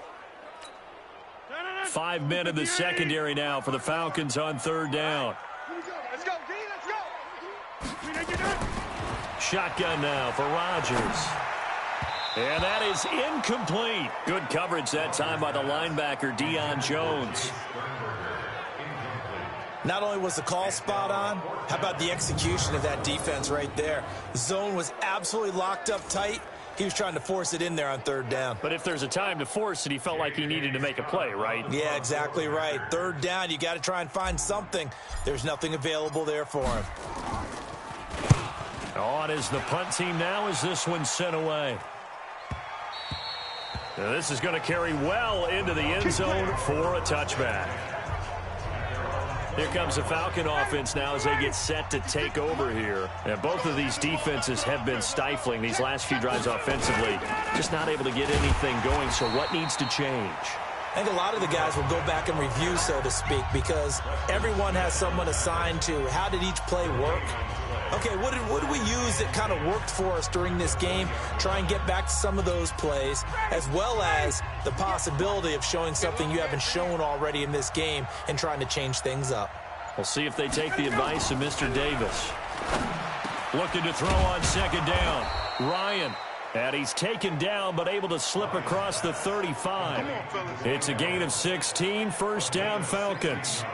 B: 5 men in the secondary now for the Falcons on 3rd down.
D: Let's go, D, let's go.
B: Shotgun now for Rodgers. And that is incomplete. Good coverage that time by the linebacker, Deion Jones.
C: Not only was the call spot on, how about the execution of that defense right there? The zone was absolutely locked up tight. He was trying to force it in there on 3rd down.
B: But if there's a time to force it, he felt like he needed to make a play, right?
C: Yeah, exactly right. 3rd down, you got to try and find something. There's nothing available there for him.
B: On is the punt team now as this one's sent away. Now this is going to carry well into the end zone for a touchback. Here comes the Falcon offense now as they get set to take over here. And both of these defenses have been stifling these last few drives offensively. Just not able to get anything going, so what needs to change?
C: I think a lot of the guys will go back and review, so to speak, because everyone has someone assigned to how did each play work okay, what did we use that kind of worked for us during this game? Try and get back to some of those plays, as well as the possibility of showing something you haven't shown already in this game and trying to change things up.
B: We'll see if they take the advice of Mr. Davis. Looking to throw on second down. Ryan. And he's taken down, but able to slip across the 35. It's a gain of 16, first down Falcons.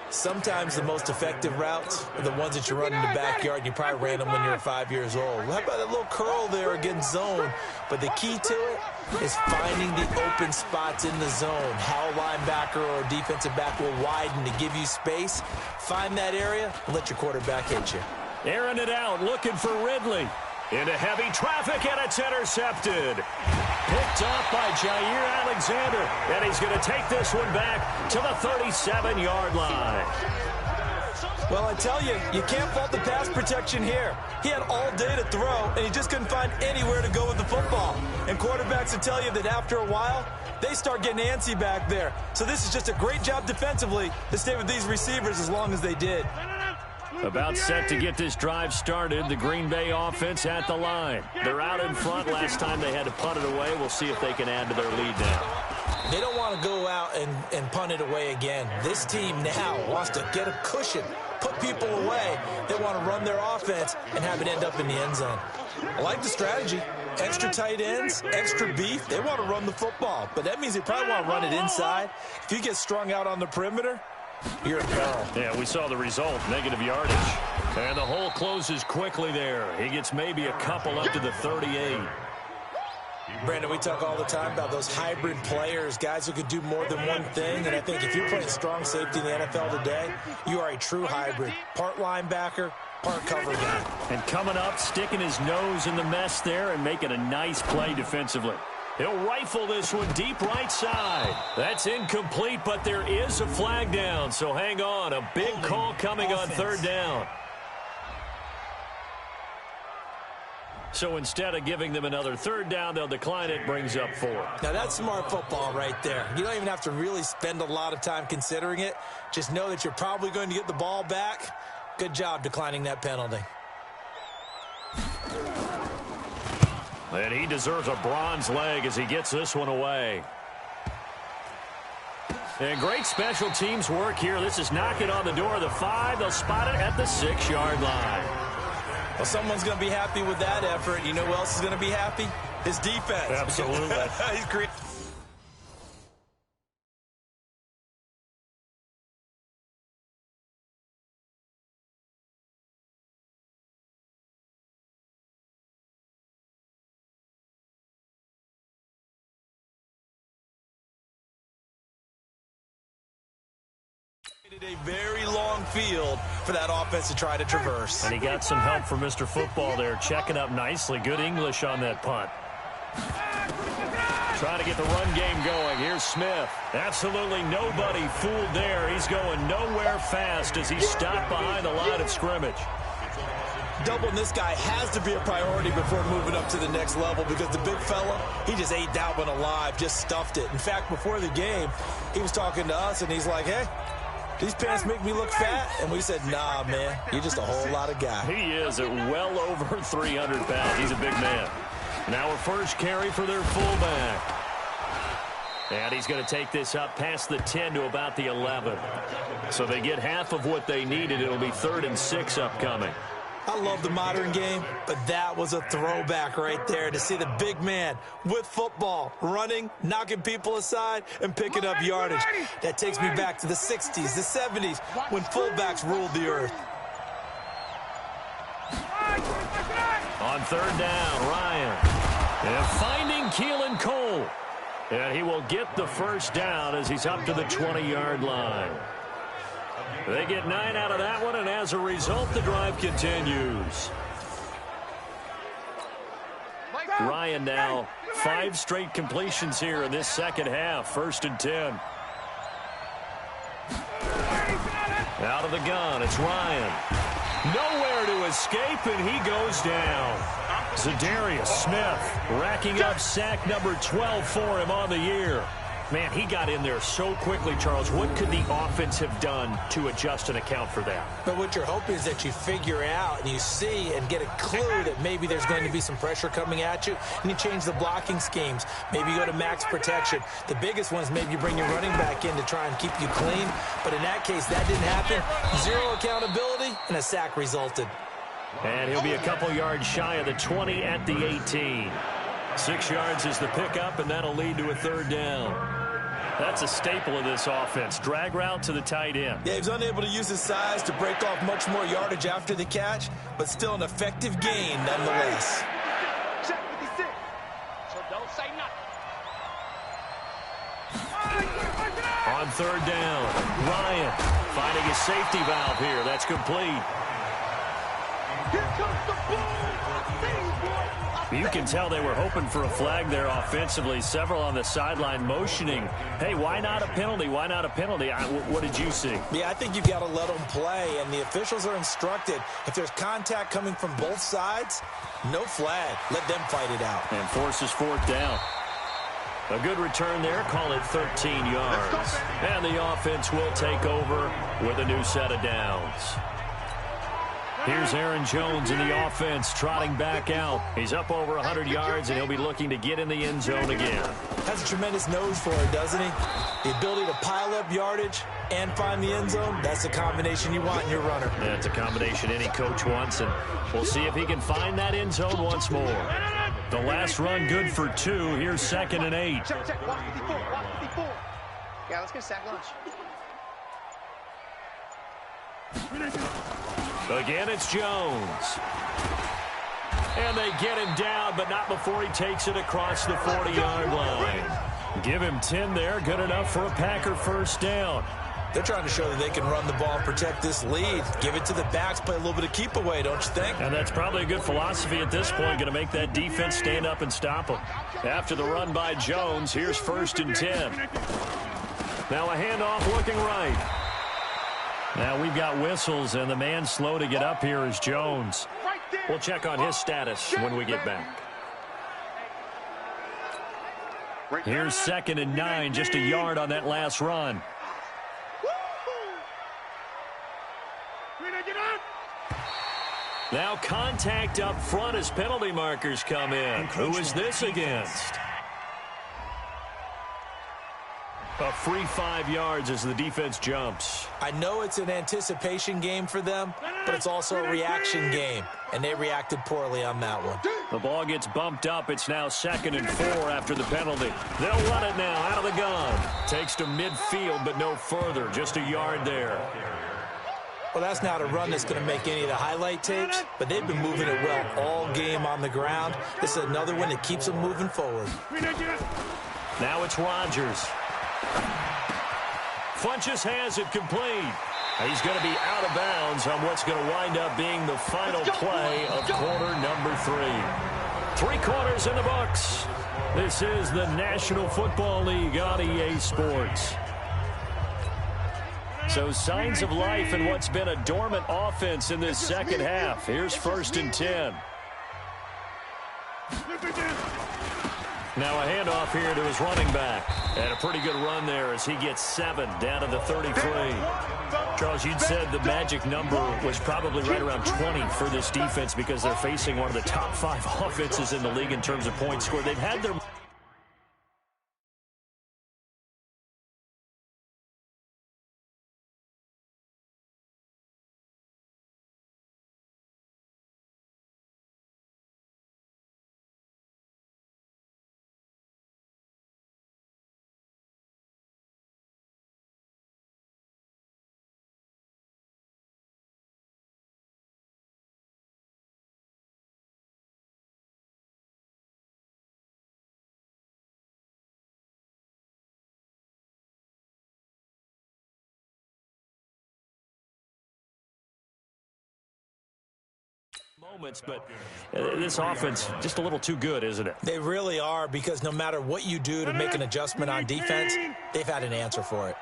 C: Sometimes the most effective routes are the ones that you run in the backyard, and you probably ran them when you were 5 years old. How about that little curl there against zone? But the key to it is finding the open spots in the zone. How a linebacker or a defensive back will widen to give you space. Find that area and let your quarterback hit you.
B: Airing it out, looking for Ridley. Into heavy traffic, and it's intercepted. Picked off by Jair Alexander, and he's going to take this one back to the 37-yard line.
C: Well, I tell you, you can't fault the pass protection here. He had all day to throw, and he just couldn't find anywhere to go with the football. And quarterbacks will tell you that after a while, they start getting antsy back there. So this is just a great job defensively to stay with these receivers as long as they did.
B: About set to get this drive started, the Green Bay offense at the line. They're out in front. Last time they had to punt it away. We'll see if they can add to their lead now.
C: They don't want to go out and punt it away again. This team now wants to get a cushion, put people away. They want to run their offense and have it end up in the end zone. I like the strategy. Extra tight ends, extra beef. They want to run the football, but that means they probably want to run it inside. If you get strung out on the perimeter, you're in peril.
B: Yeah, we saw the result, negative yardage. And the hole closes quickly there. He gets maybe a couple up to the 38.
C: Brandon, we talk all the time about those hybrid players, guys who could do more than one thing. And I think if you're playing strong safety in the NFL today, you are a true hybrid. Part linebacker, part cover guy.
B: And coming up, sticking his nose in the mess there and making a nice play defensively. He'll rifle this one deep right side. That's incomplete, but there is a flag down, so hang on. A big call coming on third down. So instead of giving them another third down, they'll decline it, brings up 4.
C: Now that's smart football right there. You don't even have to really spend a lot of time considering it. Just know that you're probably going to get the ball back. Good job declining that penalty.
B: And he deserves a bronze leg as he gets this one away. And great special teams work here. This is knocking on the door of the 5. They'll spot it at the 6-yard line.
C: Well, someone's going to be happy with that effort. You know who else is going to be happy? His defense.
B: Absolutely.
C: He's great. A very long field for that offense to try to traverse.
B: And he got some help from Mr. Football there, checking up nicely. Good English on that punt. Trying to get the run game going. Here's Smith. Absolutely nobody fooled there. He's going nowhere fast as he's stopped behind the line of scrimmage.
C: Doubling this guy has to be a priority before moving up to the next level because the big fella, he just ate that one alive, just stuffed it. In fact, before the game, he was talking to us, and he's like, hey, these pants make me look fat? And we said, nah, man, you're just a whole lot of guy.
B: He is at well over 300 pounds. He's a big man. Now a first carry for their fullback. And he's going to take this up past the 10 to about the 11. So they get half of what they needed. It'll be 3rd and 6 upcoming.
C: I love the modern game, but that was a throwback right there to see the big man with football, running, knocking people aside, and picking up yardage. That takes me back to the 60s, the 70s, when fullbacks ruled the earth.
B: On 3rd down, Ryan. And finding Keelan Cole. And he will get the first down as he's up to the 20-yard line. They get 9 out of that one, and as a result, the drive continues. Ryan now 5 straight completions here in this second half. 1st and 10. Out of the gun, it's Ryan. Nowhere to escape, and he goes down. Zadarius Smith racking up sack number 12 for him on the year.
E: Man, he got in there so quickly, Charles. What could the offense have done to adjust and account for that?
C: But what you're hoping is that you figure out and you see and get a clue that maybe there's going to be some pressure coming at you, and you change the blocking schemes. Maybe you go to max protection. The biggest one is maybe you bring your running back in to try and keep you clean. But in that case, that didn't happen. Zero accountability, and a sack resulted.
B: And he'll be a couple yards shy of the 20 at the 18. 6 yards is the pickup, and that'll lead to a third down. That's a staple of this offense. Drag route to the tight end.
C: Yeah, he's unable to use his size to break off much more yardage after the catch, but still an effective gain nonetheless.
D: Check 56. So don't say nothing.
B: On third down, Ryan finding his safety valve here. That's complete.
D: Here comes the ball.
B: You can tell they were hoping for a flag there offensively. Several on the sideline motioning, hey, why not a penalty? Why not a penalty? What did you see?
C: Yeah, I think you've got to let them play, and the officials are instructed, if there's contact coming from both sides, no flag. Let them fight it out.
B: And forces fourth down. A good return there, call it 13 yards. And the offense will take over with a new set of downs. Here's Aaron Jones in the offense, trotting back out. He's up over 100 yards, and he'll be looking to get in the end zone again.
C: Has a tremendous nose for it, doesn't he? The ability to pile up yardage and find the end zone, that's the combination you want in your runner.
B: That's a combination any coach wants, and we'll see if he can find that end zone once more. The last run good for 2. Here's 2nd and 8.
D: Check. Watch 54. Watch 54. Yeah, let's get sack lunch.
B: Again, it's Jones. And they get him down, but not before he takes it across the 40-yard line. Give him 10 there, good enough for a Packer first down.
C: They're trying to show that they can run the ball and protect this lead. Give it to the backs, play a little bit of keep away, don't you think?
B: And that's probably a good philosophy at this point, going to make that defense stand up and stop them. After the run by Jones, here's 1st and 10. Now a handoff looking right. Now we've got whistles, and the man slow to get up here is Jones. We'll check on his status when we get back. Here's 2nd and 9, just a yard on that last run. Now contact up front as penalty markers come in. Who is this against? A free 5 yards as the defense jumps.
C: I know it's an anticipation game for them, but it's also a reaction game, and they reacted poorly on that one.
B: The ball gets bumped up. It's now 2nd and 4 after the penalty. They'll run it now out of the gun. Takes to midfield, but no further. Just a yard there.
C: Well, that's not a run that's going to make any of the highlight tapes, but they've been moving it well all game on the ground. This is another one that keeps them moving forward.
B: Now it's Rodgers. Funchess has it complete. He's going to be out of bounds on what's going to wind up being the final play of quarter number 3. 3 quarters in the books. This is the National Football League on EA Sports. So signs of life in what's been a dormant offense in this second half. Here's 1st and 10. Now a handoff here to his running back. And a pretty good run there as he gets 7 down to the 33. Charles, you'd said the magic number was probably right around 20 for this defense because they're facing one of the top 5 offenses in the league in terms of points scored. They've had their... moments, but this offense just a little too good, isn't it?
C: They really are, because no matter what you do to make an adjustment on defense, they've had an answer for it.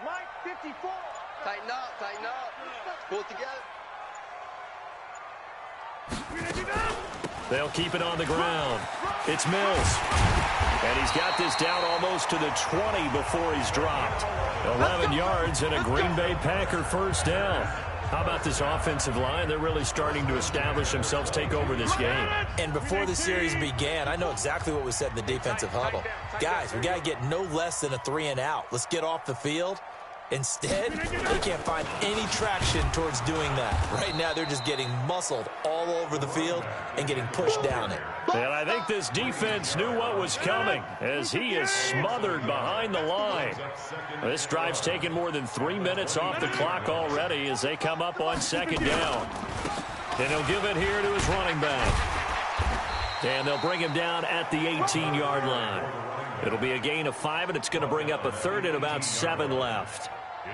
F: Tighten up. Pull it together.
B: They'll keep it on the ground. It's Mills. And he's got this down almost to the 20 before he's dropped. 11 yards and a Green Bay Packer first down. How about this offensive line? They're really starting to establish themselves, take over this game.
C: And before the series began, I know exactly what was said in the defensive huddle. Guys, we got to get no less than a 3-and-out. Let's get off the field. Instead, they can't find any traction towards doing that. Right now, they're just getting muscled all over the field and getting pushed down it.
B: And I think this defense knew what was coming as he is smothered behind the line. This drive's taken more than 3 minutes off the clock already as they come up on second down. And he'll give it here to his running back. And they'll bring him down at the 18-yard line. It'll be a gain of 5, and it's going to bring up a third and about 7 left.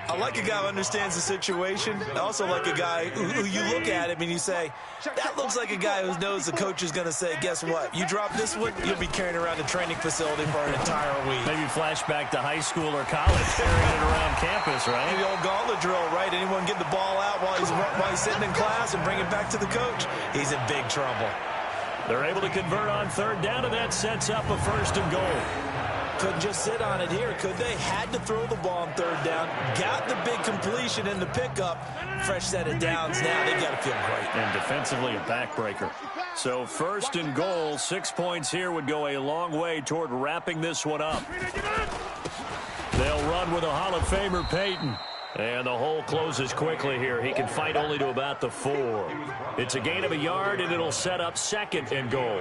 C: I like a guy who understands the situation. I also like a guy who you look at him and you say, that looks like a guy who knows the coach is going to say, guess what? You drop this one, you'll be carrying around a training facility for an entire week.
B: Maybe flashback to high school or college, carrying it around campus, right?
C: The old gauntlet drill, right? Anyone get the ball out while he's sitting in class and bring it back to the coach? He's in big trouble.
B: They're able to convert on third down, and that sets up a first and goal.
C: Couldn't just sit on it here, could they? Had to throw the ball on third down. Got the big completion in the pickup. Fresh set of downs now. They've got to feel great.
B: And defensively, a backbreaker. So first and goal, 6 points here would go a long way toward wrapping this one up. They'll run with a Hall of Famer, Peyton. And the hole closes quickly here. He can fight only to about the 4. It's a gain of a yard, and it'll set up second and goal.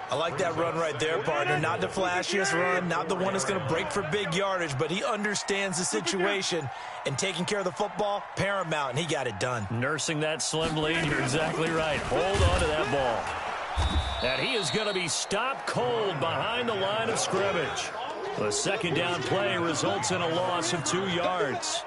C: I like that run right there, partner. Not the flashiest run, not the one that's going to break for big yardage, but he understands the situation, and taking care of the football, paramount, and he got it done.
B: Nursing that slim lead, you're exactly right. Hold on to that ball. And he is going to be stopped cold behind the line of scrimmage. The second down play results in a loss of 2 yards.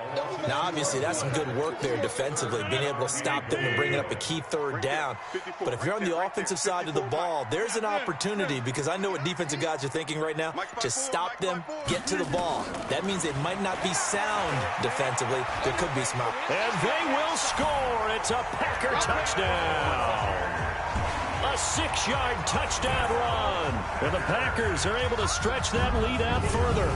C: Now, obviously, that's some good work there defensively, being able to stop them and bringing up a key third down. But if you're on the offensive side of the ball, there's an opportunity, because I know what defensive guys are thinking right now. Just stop them, get to the ball. That means they might not be sound defensively. There could be some.
B: And they will score. It's a Packer touchdown. A 6-yard touchdown run. And the Packers are able to stretch that lead out further.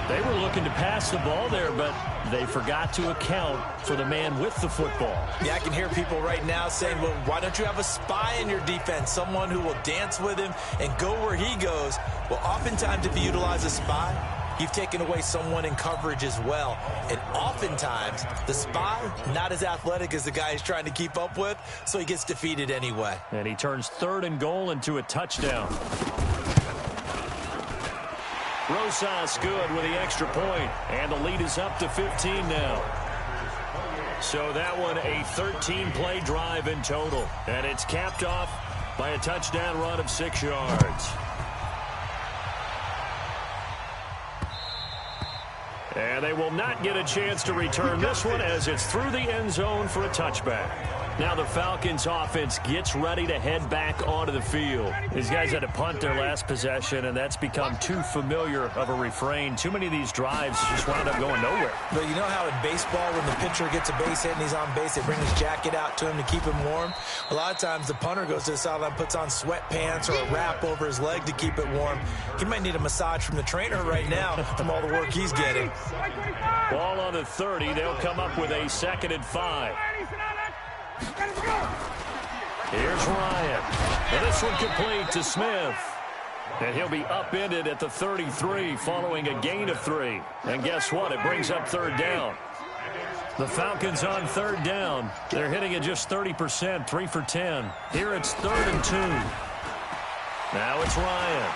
B: They were looking to pass the ball there, but they forgot to account for the man with the football.
C: Yeah, I can hear people right now saying, well, why don't you have a spy in your defense, someone who will dance with him and go where he goes? Well, oftentimes if you utilize a spy, you've taken away someone in coverage as well. And oftentimes, the spy, not as athletic as the guy he's trying to keep up with, so he gets defeated anyway.
B: And he turns third and goal into a touchdown. Rosas good with the extra point, and the lead is up to 15 now. So that one a 13-play drive in total, and it's capped off by a touchdown run of 6 yards. And they will not get a chance to return this one as it's through the end zone for a touchback. Now the Falcons offense gets ready to head back onto the field. These guys had to punt their last possession, and that's become too familiar of a refrain. Too many of these drives just wound up going nowhere.
C: But you know how in baseball, when the pitcher gets a base hit and he's on base, they bring his jacket out to him to keep him warm? A lot of times the punter goes to the sideline, puts on sweatpants or a wrap over his leg to keep it warm. He might need a massage from the trainer right now from all the work he's getting.
B: Ball on the 30. They'll come up with a 2nd and 5. Here's Ryan. And this one complete to Smith. And he'll be upended at the 33 following a gain of 3. And guess what? It brings up third down. The Falcons on third down. They're hitting at just 30%, 3 for 10. Here it's 3rd and 2. Now it's Ryan.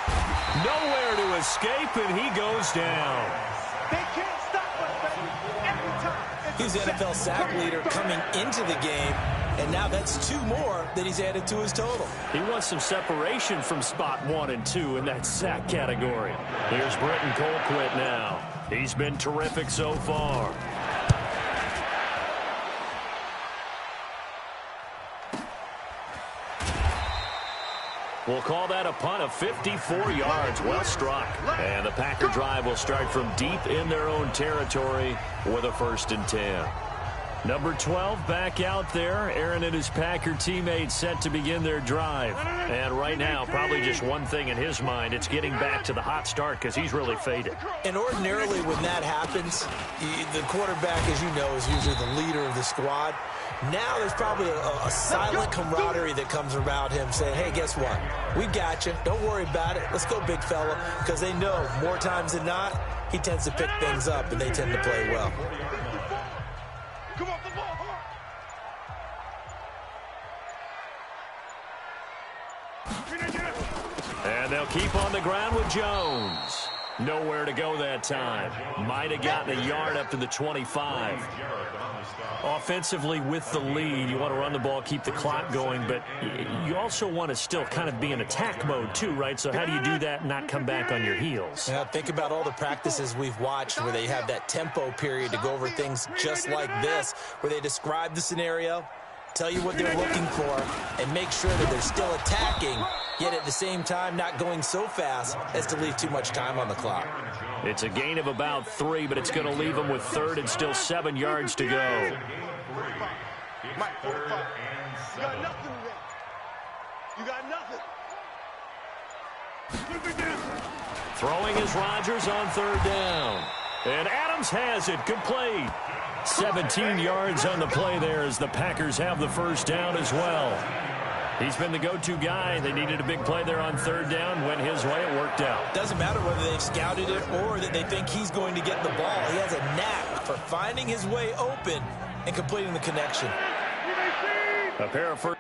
B: Nowhere to escape, and he goes down.
D: They can't stop us, baby. Every time.
C: He's the NFL sack leader coming into the game, and now that's 2 more that he's added to his total.
B: He wants some separation from spot 1 and 2 in that sack category. Here's Britton Colquitt now. He's been terrific so far. We'll call that a punt of 54 yards. Well struck. And the Packer drive will start from deep in their own territory with a 1st and 10. Number 12 back out there. Aaron and his Packer teammates set to begin their drive. And right now, probably just one thing in his mind. It's getting back to the hot start because he's really faded.
C: And ordinarily when that happens, the quarterback, as you know, is usually the leader of the squad. Now there's probably a silent camaraderie that comes around him saying, hey, guess what? We got you. Don't worry about it. Let's go, big fella. Because they know more times than not, he tends to pick things up and they tend to play well.
D: Come on, the ball hard.
B: And they'll keep on the ground with Jones. Nowhere to go that time. Might have gotten a yard up to the 25. Offensively with the lead, you want to run the ball, keep the clock going, but you also want to still kind of be in attack mode too, right? So how do you do that and not come back on your heels?
C: Yeah, think about all the practices we've watched where they have that tempo period to go over things just like this, where they describe the scenario, tell you what they're looking for, and make sure that they're still attacking, yet at the same time not going so fast as to leave too much time on the clock.
B: It's a gain of about 3, but it's going to leave them with third and still 7 yards to go.
D: Mike, 45. You got nothing there. You got nothing.
B: Throwing is Rodgers on third down. And Adams has it complete. 17 yards on the play there as the Packers have the first down as well. He's been the go-to guy. They needed a big play there on third down. Went his way. It worked out.
C: Doesn't matter whether they've scouted it or that they think he's going to get the ball. He has a knack for finding his way open and completing the connection.
B: A pair of first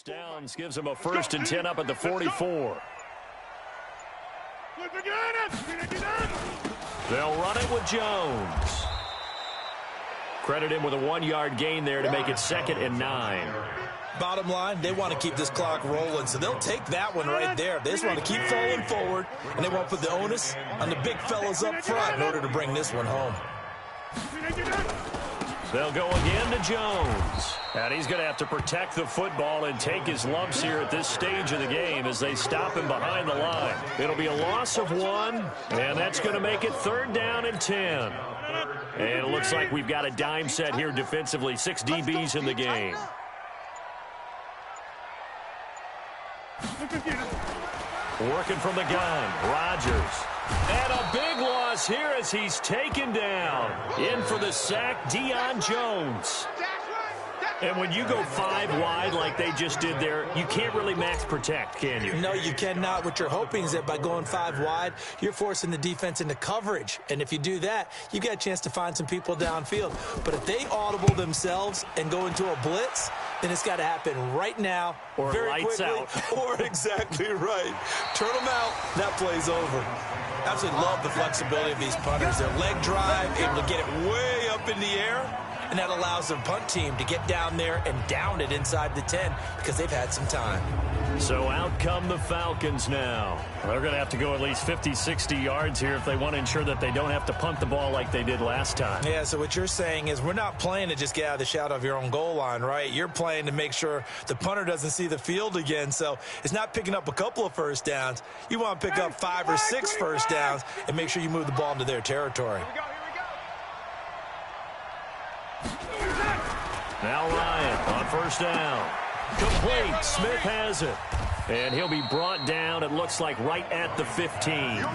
B: downs gives him a 1st and 10 up at the 44. They'll run it with Jones. Credit him with a 1-yard gain there to make it 2nd and 9.
C: Bottom line, they want to keep this clock rolling, so they'll take that one right there. They just want to keep falling forward, and they won't put the onus on the big fellas up front in order to bring this one home.
B: They'll go again to Jones. And he's going to have to protect the football and take his lumps here at this stage of the game as they stop him behind the line. It'll be a loss of 1, and that's going to make it 3rd down and 10. And it looks like we've got a dime set here defensively. 6 DBs in the game. Working from the gun, Rodgers. And a big loss here as he's taken down. In for the sack, Deion Jones. And when you go 5 wide like they just did there, you can't really max protect, can you?
C: No, you cannot. What you're hoping is that by going 5 wide, you're forcing the defense into coverage. And if you do that, you got a chance to find some people downfield. But if they audible themselves and go into a blitz, then it's got to happen right now,
B: or
C: very
B: lights
C: quickly,
B: out.
C: Or exactly right. Turn them out, that play's over. Absolutely love the flexibility of these punters. Their leg drive, able to get it way up in the air, and that allows their punt team to get down there and down it inside the 10 because they've had some time.
B: So out come the Falcons now. They're going to have to go at least 50, 60 yards here if they want to ensure that they don't have to punt the ball like they did last time.
C: Yeah, so what you're saying is we're not playing to just get out of the shadow of your own goal line, right? You're playing to make sure the punter doesn't see the field again. So it's not picking up a couple of first downs. You want to pick up 5 or 6 first downs and make sure you move the ball into their territory.
B: Now Ryan on first down. Complete. Smith has it. And he'll be brought down, it looks like, right at the 15.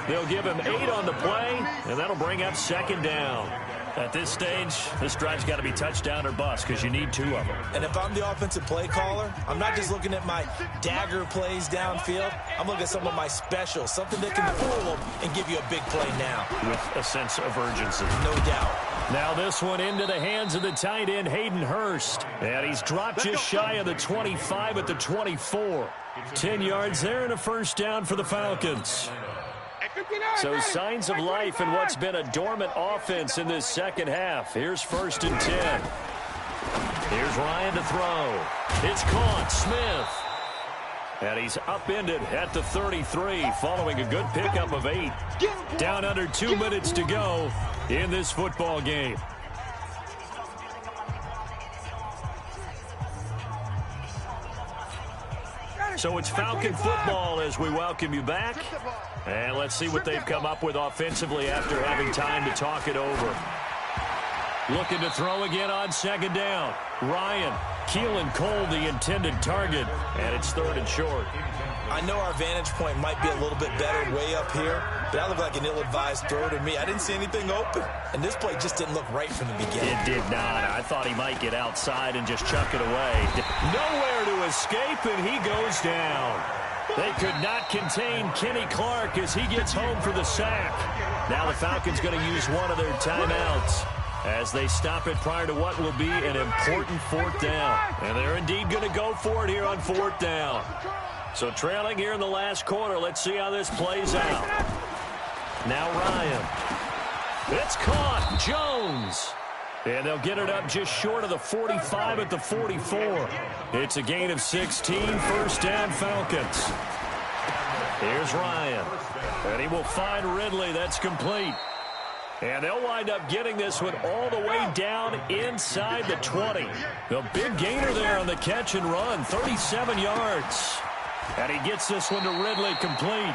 B: They'll give him 8 on the play, and that'll bring up 2nd down. At this stage, this drive's got to be touchdown or bust because you need 2 of them.
C: And if I'm the offensive play caller, I'm not just looking at my dagger plays downfield. I'm looking at some of my specials, something that can fool them and give you a big play now.
B: With a sense of urgency.
C: No doubt.
B: Now this one into the hands of the tight end, Hayden Hurst. And he's dropped just shy of the 25 at the 24. 10 yards there and a first down for the Falcons. So signs of life in what's been a dormant offense in this second half. Here's 1st and 10. Here's Ryan to throw. It's caught. Smith. And he's upended at the 33 following a good pickup of 8. Down under 2 minutes to go in this football game. So it's Falcon football as we welcome you back. And let's see what they've come up with offensively after having time to talk it over. Looking to throw again on second down. Ryan keeling Cole the intended target, and it's 3rd and short.
C: I know our vantage point might be a little bit better way up here, but that looked like an ill-advised throw to me. I didn't see anything open, and this play just didn't look right from the beginning.
B: It did not. I thought he might get outside and just chuck it away. Nowhere to escape, and he goes down. They could not contain Kenny Clark as he gets home for the sack. Now the Falcons going to use one of their timeouts as they stop it prior to what will be an important 4th down. And they're indeed going to go for it here on 4th down. So trailing here in the last quarter. Let's see how this plays out. Now Ryan. It's caught. Jones. And they'll get it up just short of the 45 at the 44. It's a gain of 16. 1st down Falcons. Here's Ryan. And he will find Ridley. That's complete. And they'll wind up getting this one all the way down inside the 20. The big gainer there on the catch and run, 37 yards. And he gets this one to Ridley complete.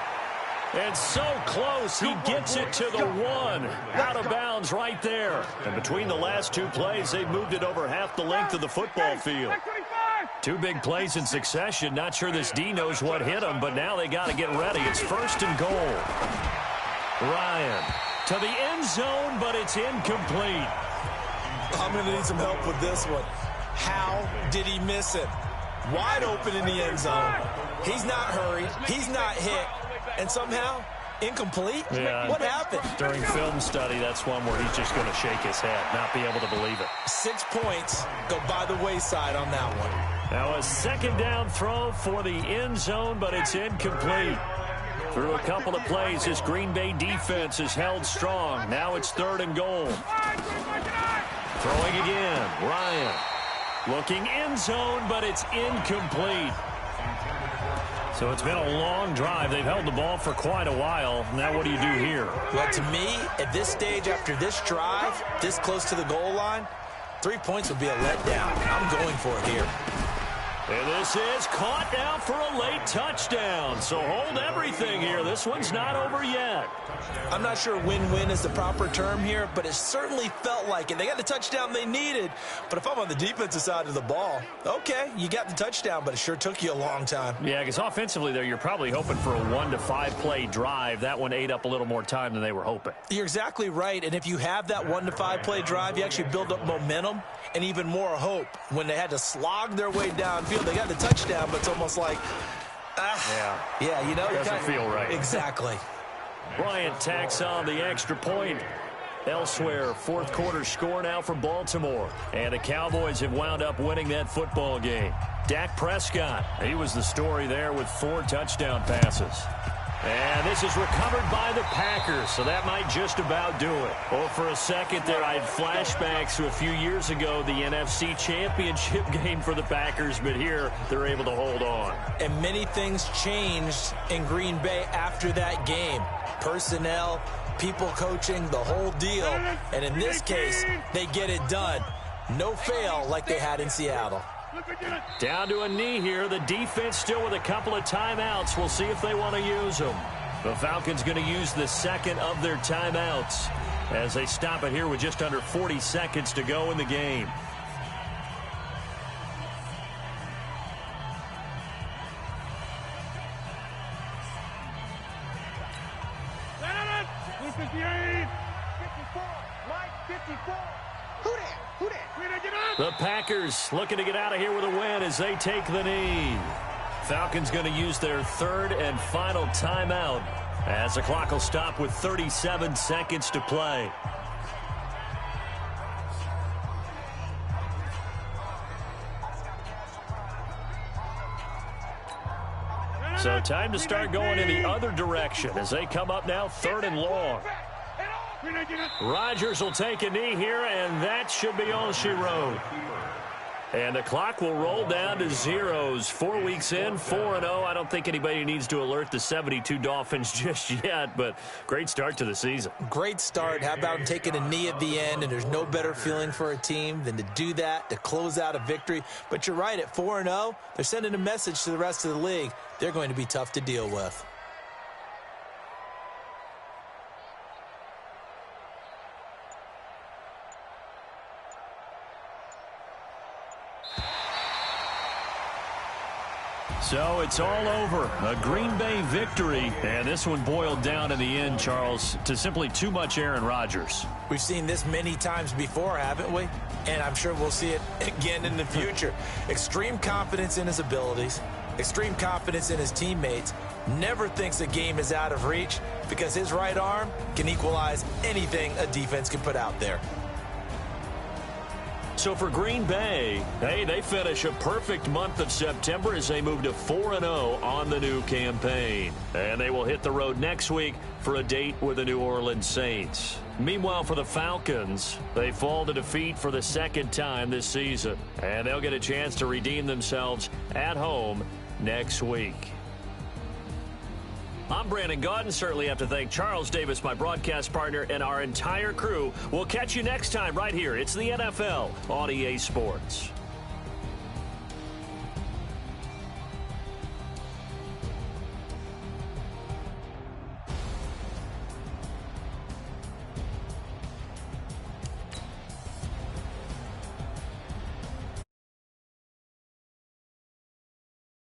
B: And so close, he gets it to the 1. Out of bounds right there. And between the last 2 plays, they've moved it over half the length of the football field. 2 big plays in succession. Not sure this D knows what hit him, but now they got to get ready. It's 1st and goal. Ryan to the end zone, but it's incomplete.
C: I'm going to need some help with this one. How did he miss it? Wide open in the end zone. He's not hurried. He's not hit. And somehow, incomplete?
B: Yeah,
C: what happened?
B: During film study, that's one where he's just going to shake his head, not be able to believe it.
C: 6 points go by the wayside on that one.
B: Now a 2nd down throw for the end zone, but it's incomplete. Through a couple of plays, this Green Bay defense is held strong. Now it's 3rd and goal. Throwing again, Ryan. Looking end zone, but it's incomplete. So it's been a long drive. They've held the ball for quite a while. Now what do you do here?
C: Well, to me, at this stage after this drive, this close to the goal line, 3 points would be a letdown. I'm going for it here.
B: And this is caught now for a late touchdown. So hold everything here. This one's not over yet.
C: I'm not sure win-win is the proper term here, but it certainly felt like it. They got the touchdown they needed, but if I'm on the defensive side of the ball, okay, you got the touchdown, but it sure took you a long time.
B: Yeah, because offensively there, you're probably hoping for a 1 to 5 play drive. That one ate up a little more time than they were hoping.
C: You're exactly right, and if you have that 1 to 5 play drive, you actually build up momentum and even more hope. When they had to slog their way downfield, they got the touchdown, but it's almost like, yeah, you know,
B: doesn't feel right.
C: Exactly.
B: Bryant tacks on the extra point. Elsewhere, 4th quarter score now for Baltimore. And the Cowboys have wound up winning that football game. Dak Prescott, he was the story there with 4 touchdown passes. And this is recovered by the Packers, so that might just about do it. Oh, for a second there, I had flashbacks to a few years ago, the NFC Championship game for the Packers, but here they're able to hold on.
C: And many things changed in Green Bay after that game. Personnel, people coaching, the whole deal. And in this case, they get it done. No fail like they had in Seattle.
B: Down to a knee here. The defense still with a couple of timeouts. We'll see if they want to use them. The Falcons going to use the 2nd of their timeouts as they stop it here with just under 40 seconds to go in the game. The Packers looking to get out of here with a win as they take the knee. Falcons going to use their 3rd and final timeout as the clock will stop with 37 seconds to play. So time to start going in the other direction as they come up now 3rd and long. Rodgers will take a knee here, and that should be all she wrote. And the clock will roll down to zeros. 4 weeks in, 4-0. I don't think anybody needs to alert the 72 Dolphins just yet, but great start to the season.
C: Great start. How about taking a knee at the end? And there's no better feeling for a team than to do that, to close out a victory. But you're right, at 4-0, they're sending a message to the rest of the league. They're going to be tough to deal with.
B: So it's all over. A Green Bay victory. And this one boiled down in the end, Charles, to simply too much Aaron Rodgers.
C: We've seen this many times before, haven't we? And I'm sure we'll see it again in the future. Extreme confidence in his abilities, extreme confidence in his teammates, never thinks a game is out of reach because his right arm can equalize anything a defense can put out there.
B: So for Green Bay, hey, they finish a perfect month of September as they move to 4-0 on the new campaign. And they will hit the road next week for a date with the New Orleans Saints. Meanwhile, for the Falcons, they fall to defeat for the second time this season. And they'll get a chance to redeem themselves at home next week. I'm Brandon Gaudin. Certainly have to thank Charles Davis, my broadcast partner, and our entire crew. We'll catch you next time right here. It's the NFL on EA Sports.